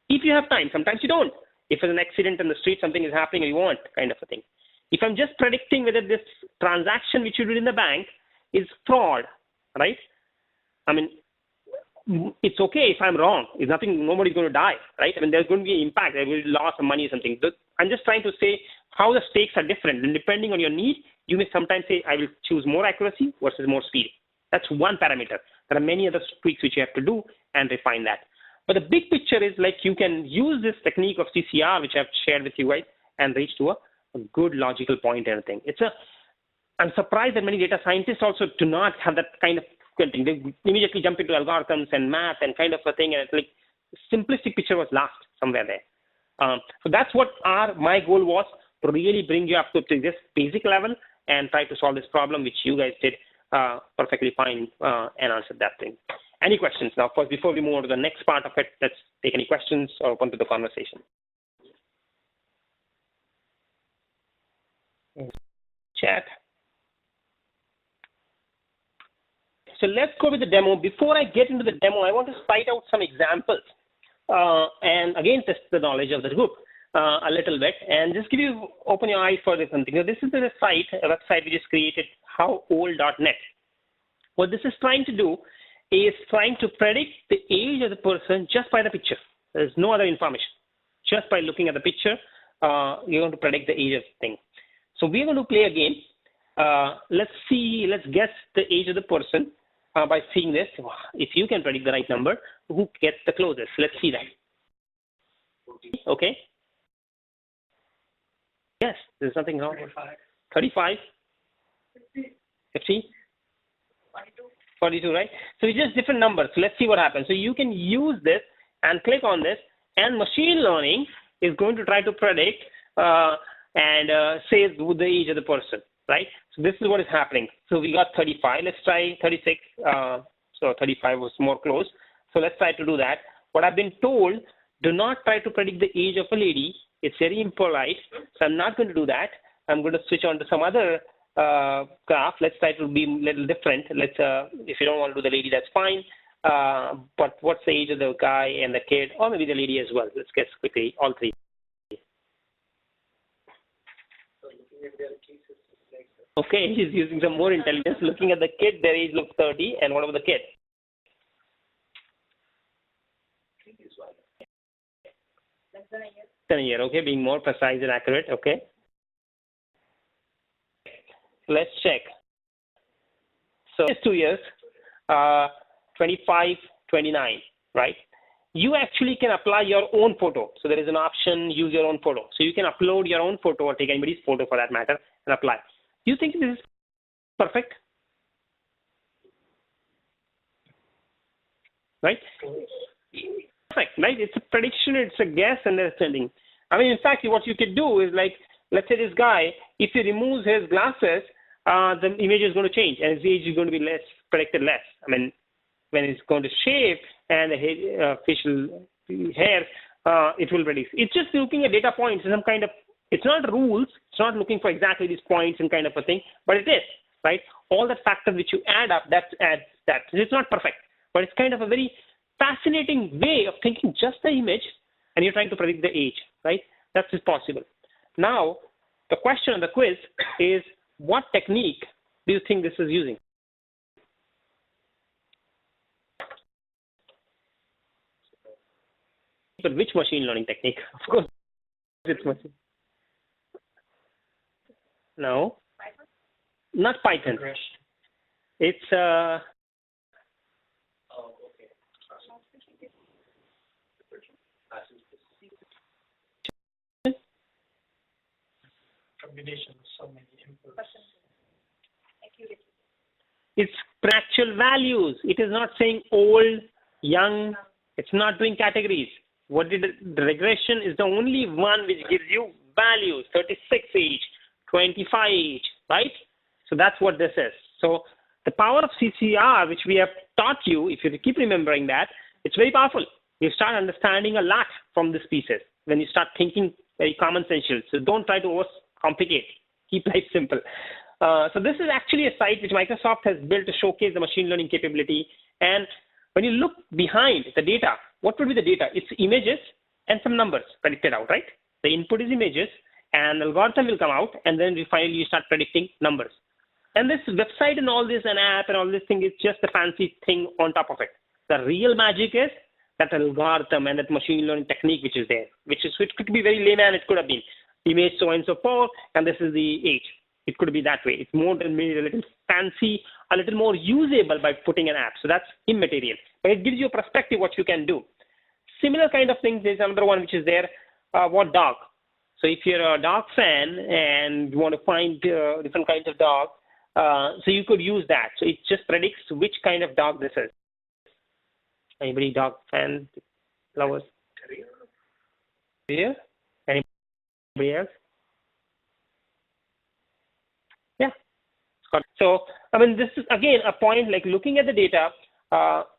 If you have time, sometimes you don't. If there's an accident in the street, something is happening, you want kind of a thing. If I'm just predicting whether this transaction which you did in the bank is fraud, right? I mean, it's okay if I'm wrong. It's nothing, nobody's going to die, right? I mean, there's going to be an impact. There will be loss of money or something. I'm just trying to say how the stakes are different. And depending on your need, you may sometimes say, I will choose more accuracy versus more speed. That's one parameter. There are many other tweaks which you have to do and refine that. But the big picture is like you can use this technique of CCR, which I've shared with you guys, and reach to a good logical point and everything. I'm surprised that many data scientists also do not have that kind of thing. They immediately jump into algorithms and math and kind of a thing, and it's like simplistic picture was lost somewhere there. So that's what my goal was, to really bring you up to this basic level and try to solve this problem, which you guys did perfectly fine and answered that thing. Any questions? Now, first, before we move on to the next part of it, let's take any questions or open to the conversation. Chat. So let's go with the demo. Before I get into the demo, I want to cite out some examples and again test the knowledge of the group a little bit and just open your eyes for this something. Now, this is a website which is created, howold.net. What this is trying to do is trying to predict the age of the person just by the picture. There's no other information. Just by looking at the picture, you're going to predict the age of the thing. So we're going to play a game. Let's guess the age of the person by seeing this. If you can predict the right number, who gets the closest? Let's see that. Okay. Yes, there's nothing wrong. 35. 50. 42, right? So it's just different numbers. So let's see what happens. So you can use this and click on this, and machine learning is going to try to predict and say the age of the person, right? So this is what is happening. So we got 35. Let's try 36. So 35 was more close. So let's try to do that. What I've been told, do not try to predict the age of a lady. It's very impolite. So I'm not going to do that. I'm going to switch on to some other graph. Let's try to be a little different. Let's, if you don't want to do the lady, that's fine. But what's the age of the guy and the kid, or maybe the lady as well? Let's guess quickly, all three. Okay, he's using some more intelligence. Looking at the kid, their age looks 30, and what about the kid? 10 year, okay, being more precise and accurate, okay. Let's check. So it's 2 years, 25, 29, right? You actually can apply your own photo. So there is an option, use your own photo. So you can upload your own photo or take anybody's photo for that matter and apply. Do you think this is perfect? Right? Perfect, right? It's a prediction, it's a guess, and there's trending. I mean, in fact, what you could do is like, let's say this guy, if he removes his glasses, the image is going to change and his age is going to be predicted less. I mean, when it's going to shave and the facial hair, it will reduce. It's just looking at data points, some kind of, it's not rules, it's not looking for exactly these points and kind of a thing, but it is, right? All the factors which you add up, that adds that. It's not perfect, but it's kind of a very fascinating way of thinking just the image and you're trying to predict the age, right? That is possible. Now, the question on the quiz is, what technique do you think this is using? But which machine learning technique? Of course, it's machine. No, Python? not Python. Regression. It's Oh, okay. Combination of so many inputs. Accuracy. it's actual values. It is not saying old, young. It's not doing categories. What did the regression is the only one which gives you values, 36 age, 25 age, right? So that's what this is. So the power of CCR, which we have taught you, if you keep remembering that, it's very powerful. You start understanding a lot from these pieces when you start thinking very common sensical. So don't try to overcomplicate. Keep life simple. So this is actually a site which Microsoft has built to showcase the machine learning capability. And when you look behind the data, what would be the data? It's images and some numbers predicted out, right? The input is images and algorithm will come out, and then finally you start predicting numbers. And this website and all this, an app and all this thing is just a fancy thing on top of it. The real magic is that algorithm and that machine learning technique which is there, which could be very layman. It could have been image so and so forth, and this is the age. It could be that way. It's more than made a little fancy, a little more usable by putting an app. So that's immaterial. But it gives you a perspective what you can do. Similar kind of things. There's another one which is there. What dog? So if you're a dog fan and you want to find different kinds of dogs, so you could use that. So it just predicts which kind of dog this is. Anybody dog fan, lovers? Career? Anybody else? Yeah. So, I mean, this is again a point like looking at the data.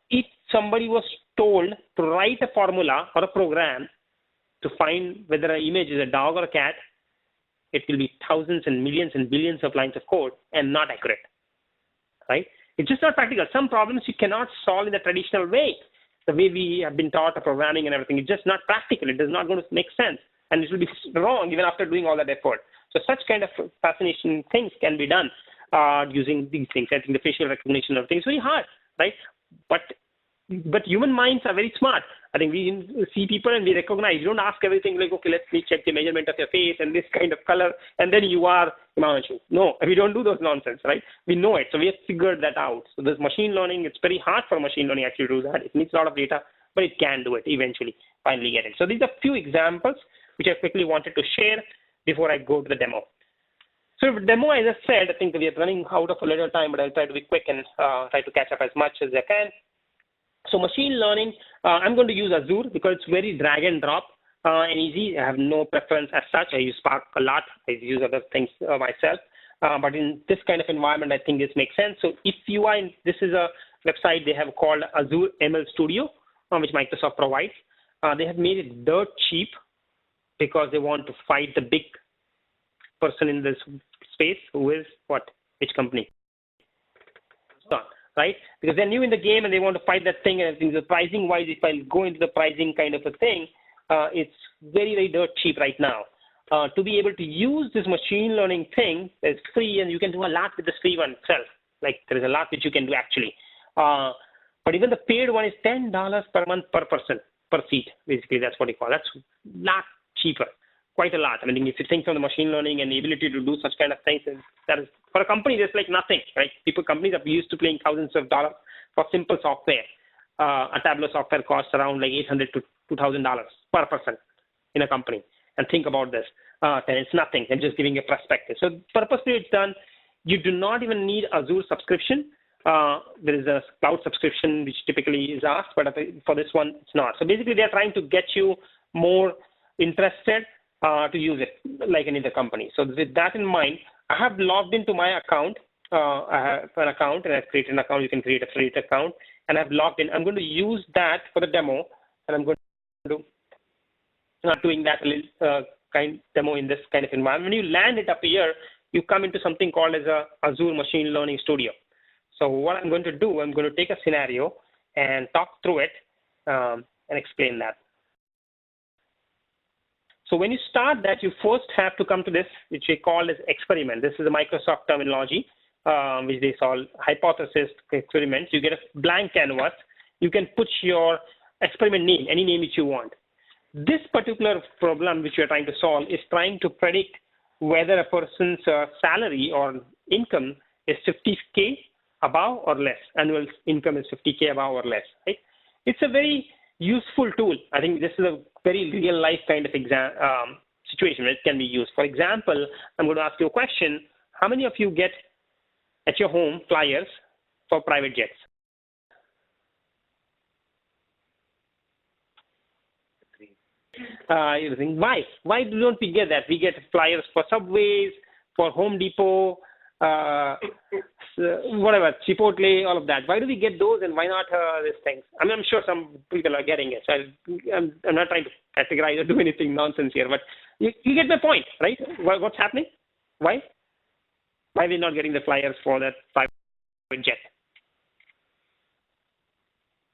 If somebody was told to write a formula or a program to find whether an image is a dog or a cat, it will be thousands and millions and billions of lines of code and not accurate, right? It's just not practical. Some problems you cannot solve in the traditional way, the way we have been taught of programming and everything. It's just not practical. It is not going to make sense, and it will be wrong even after doing all that effort. So such kind of fascinating things can be done using these things. I think the facial recognition of things is very hard, right? But human minds are very smart. I think we see people and we recognize. You don't ask everything like, okay, let's check the measurement of your face and this kind of color, and then you are Himanshu. No, we don't do those nonsense, right? We know it, so we have figured that out. So this machine learning, it's very hard for machine learning actually to do that. It needs a lot of data, but it can do it eventually, finally get it. So these are few examples which I quickly wanted to share before I go to the demo. So the demo, as I said, I think we are running out of a little time, but I'll try to be quick and try to catch up as much as I can. So machine learning, I'm going to use Azure because it's very drag and drop and easy. I have no preference as such. I use Spark a lot. I use other things myself. But in this kind of environment, I think this makes sense. So if you are in, this is a website they have called Azure ML Studio, which Microsoft provides. They have made it dirt cheap because they want to fight the big person in this space, who is what? Which company? Right? Because they're new in the game and they want to fight that thing. And I think the pricing wise, if I go into the pricing kind of a thing, it's very, very dirt cheap right now. To be able to use this machine learning thing, it's free and you can do a lot with this free one itself. Like there is a lot which you can do actually. But even the paid one is $10 per month per person, per seat. Basically, that's what you call. That's a lot cheaper. Quite a lot. I mean, if you think from the machine learning and the ability to do such kind of things, that is for a company, there's like nothing, right? Companies are used to paying thousands of dollars for simple software. A Tableau software costs around like $800 to $2,000 per person in a company. And think about this. And it's nothing. I'm just giving you a perspective. So purposely it's done. You do not even need Azure subscription. There is a cloud subscription which typically is asked, but for this one, it's not. So basically, they're trying to get you more interested to use it like any other company. So with that in mind, I have logged into my account. I have an account, and I've created an account. You can create a free account, and I've logged in. I'm going to use that for the demo, and I'm going to doing that demo in this kind of environment. When you land it up here, you come into something called as a Azure Machine Learning Studio. So what I'm going to do, I'm going to take a scenario and talk through it and explain that. So when you start that, you first have to come to this, which we call as experiment. This is a Microsoft terminology, which they call hypothesis experiments. You get a blank canvas. You can put your experiment name, any name which you want. This particular problem which you're trying to solve is trying to predict whether a person's salary or income is 50K above or less. Annual income is 50K above or less, right? It's a very useful tool. I think this is a very real life kind of situation where it can be used. For example, I'm going to ask you a question. How many of you get at your home flyers for private jets? You think, why? Why don't we get that? We get flyers for Subways, for Home Depot, whatever, Chipotle, all of that. Why do we get those and why not these things? I mean, I'm sure some people are getting it. So I'm not trying to categorize or do anything nonsense here, but you get my point, right? What's happening? Why? Why are we not getting the flyers for that private jet?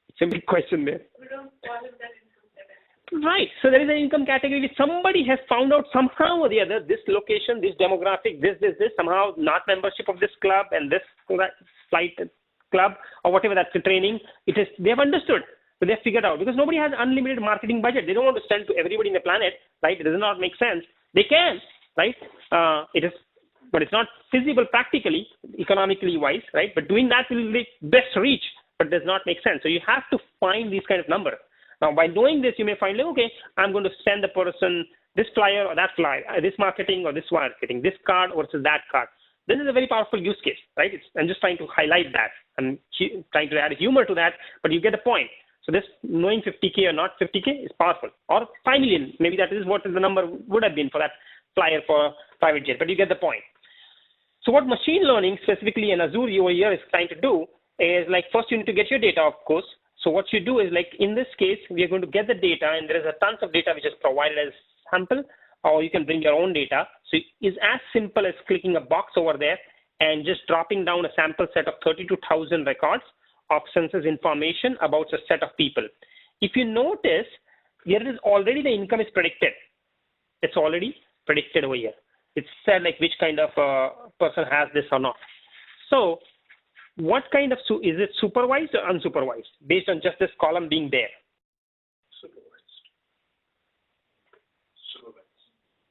It's a big question there. We don't fall in that income level. Right. So there is an income category which somebody has found out somehow or the other, this location, this demographic, this, somehow not membership of this club and this flight club or whatever, that's the training. They have understood, but they have figured out, because nobody has unlimited marketing budget. They don't want to sell to everybody in the planet, right? It does not make sense. They can, right? But it's not feasible practically, economically wise, right? But doing that will make best reach, but does not make sense. So you have to find these kind of numbers. Now, by doing this, you may find, like, okay, I'm going to send the person this flyer or that flyer, this marketing or this marketing, this card versus that card. This is a very powerful use case, right? I'm just trying to highlight that. I'm trying to add humor to that, but you get the point. So this knowing 50K or not 50K is powerful. Or 5 million, maybe that is what the number would have been for that flyer for private jet, but you get the point. So what machine learning, specifically in Azure over here, is trying to do is, like, first you need to get your data, of course. So what you do is, like, in this case, we are going to get the data, and there is a tons of data which is provided as sample, or you can bring your own data. So it's as simple as clicking a box over there and just dropping down a sample set of 32,000 records of census information about a set of people. If you notice, here is already the income is predicted. It's already predicted over here. It's said, like, which kind of person has this or not. So what kind of, is it supervised or unsupervised based on just this column being there? Supervised.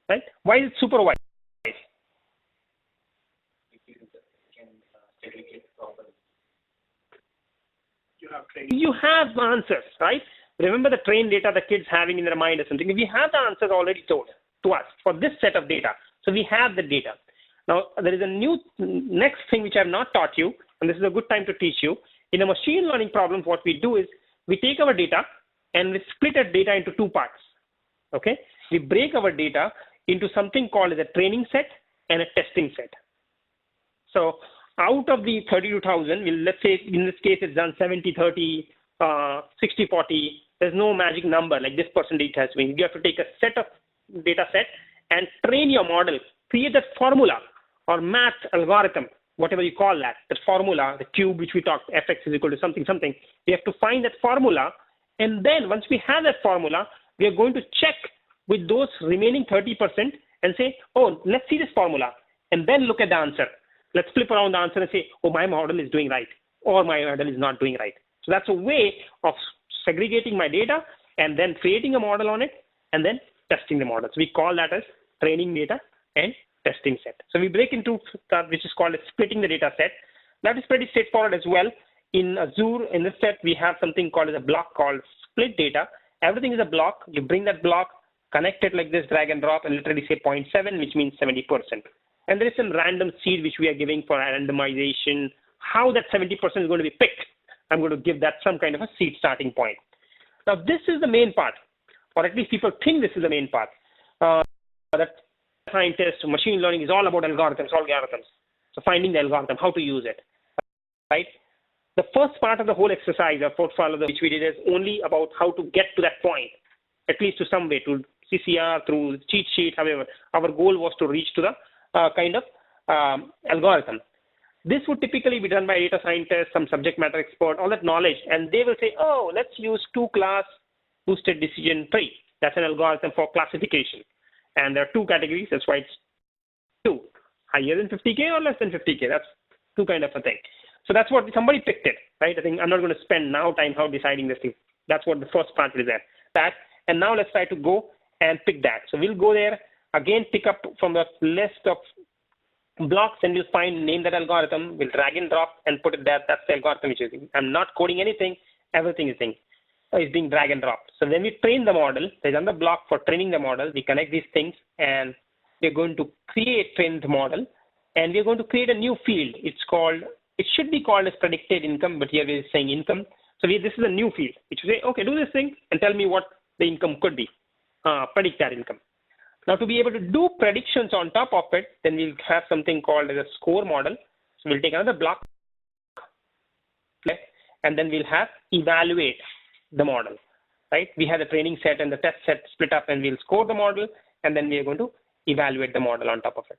Right? Why is it supervised? You can segregate properly. You have answers, right? Remember the trained data the kids having in their mind or something. We have the answers already told to us for this set of data. So we have the data. Now, there is a new next thing which I have not taught you, and this is a good time to teach you. In a machine learning problem, what we do is we take our data and we split that data into two parts. Okay? We break our data into something called as a training set and a testing set. So out of the 32,000, let's say in this case it's done 70-30, 60-40. There's no magic number like this percentage has been. You have to take a set of data set and train your model, create that formula or math algorithm, whatever you call that, the formula, the cube which we talked, fx is equal to something, something. We have to find that formula, and then once we have that formula, we are going to check with those remaining 30% and say, oh, let's see this formula, and then look at the answer. Let's flip around the answer and say, oh, my model is doing right, or my model is not doing right. So that's a way of segregating my data and then creating a model on it and then testing the model. So we call that as training data and testing set. So we break into that, which is called as splitting the data set. That is pretty straightforward as well. In Azure, in this set, we have something called as a block called split data. Everything is a block. You bring that block, connect it like this, drag and drop, and literally say 0.7, which means 70%. And there is some random seed which we are giving for randomization. How that 70% is going to be picked, I'm going to give that some kind of a seed starting point. Now, this is the main part, or at least people think this is the main part. that scientist, machine learning is all about algorithms. So finding the algorithm, how to use it, right? The first part of the whole exercise, or portfolio which we did, is only about how to get to that point, at least to some way, to CCR, through cheat sheet, however. Our goal was to reach to the kind of algorithm. This would typically be done by data scientists, some subject matter expert, all that knowledge, and they will say, oh, let's use 2-class boosted decision tree. That's an algorithm for classification. And there are 2 categories, that's why it's 2. Higher than 50K or less than 50K, that's 2 kind of a thing. So that's what somebody picked it, right? I think I'm not going to spend now time how deciding this thing. That's what the first part is there. And now let's try to go and pick that. So we'll go there, again, pick up from the list of blocks, and we'll name that algorithm. We'll drag and drop and put it there. That's the algorithm which is using. I'm not coding anything. Everything is being drag and dropped. So when we train the model, there's another block for training the model. We connect these things, and we're going to train the model, and we're going to create a new field. It should be called as predicted income, but here we're saying income. So this is a new field, which we say, okay, do this thing and tell me what the income could be. Predict that income. Now, to be able to do predictions on top of it, then we'll have something called as a score model. So we'll take another block, and then we'll have evaluate the model, right? We have the training set and the test set split up, and we'll score the model, and then we are going to evaluate the model on top of it.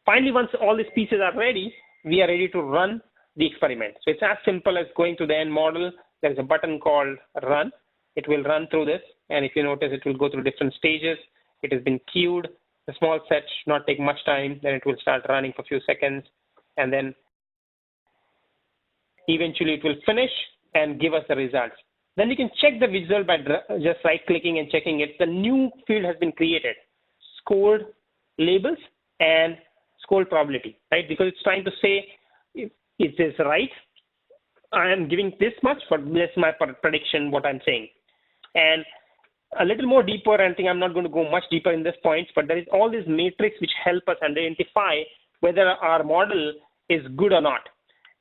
Finally, once all these pieces are ready, we are ready to run the experiment. So it's as simple as going to the end model. There's a button called run. It will run through this, and if you notice, it will go through different stages. It has been queued. The small set should not take much time. Then it will start running for a few seconds, and then eventually it will finish and give us the results. Then we can check the result by just right-clicking and checking it. The new field has been created, scored labels and scored probability, right? Because it's trying to say, is this right? I am giving this much for this my prediction, what I'm saying. And a little more deeper, and I think I'm not going to go much deeper in this point, but there is all these metrics which help us identify whether our model is good or not.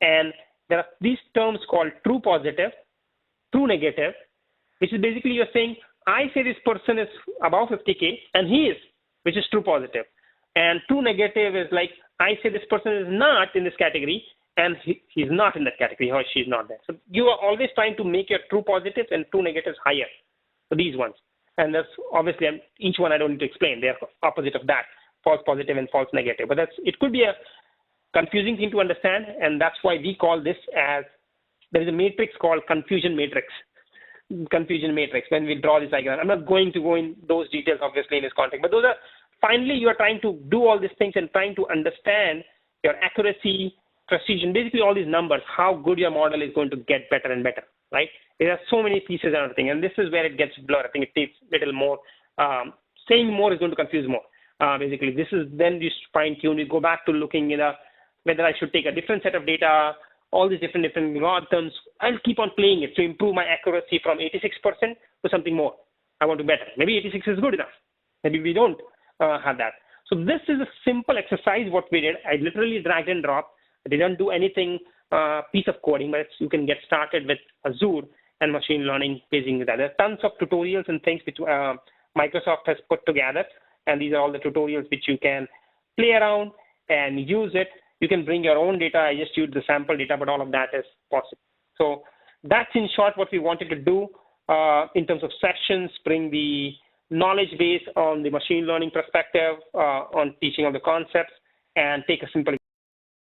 And there are these terms called true positive, true negative, which is basically you're saying, I say this person is above 50K and he is, which is true positive. And true negative is like, I say this person is not in this category and he's not in that category, or she's not there. So you are always trying to make your true positives and true negatives higher. So these ones. And that's obviously, each one I don't need to explain. They are opposite of that, false positive and false negative. But it could be a confusing thing to understand, and that's why we call this as, there is a matrix called confusion matrix. Confusion matrix, when we draw this diagram. I'm not going to go in those details, obviously, in this context. But those are, finally, you are trying to do all these things and trying to understand your accuracy, precision, basically all these numbers, how good your model is going to get better and better, right? There are so many pieces and everything, and this is where it gets blurred. I think it takes a little more, saying more is going to confuse more. Basically, this is then you fine tune, you go back to looking at whether I should take a different set of data, all these different algorithms. I'll keep on playing it to improve my accuracy from 86% to something more. I want to better. Maybe 86 is good enough. Maybe we don't have that. So this is a simple exercise what we did. I literally dragged and dropped. I didn't do anything piece of coding, but you can get started with Azure and machine learning using that. There are tons of tutorials and things which Microsoft has put together, and these are all the tutorials which you can play around and use it. You can bring your own data. I just used the sample data, but all of that is possible. So that's in short what we wanted to do in terms of sessions, bring the knowledge base on the machine learning perspective, on teaching of the concepts, and take a simple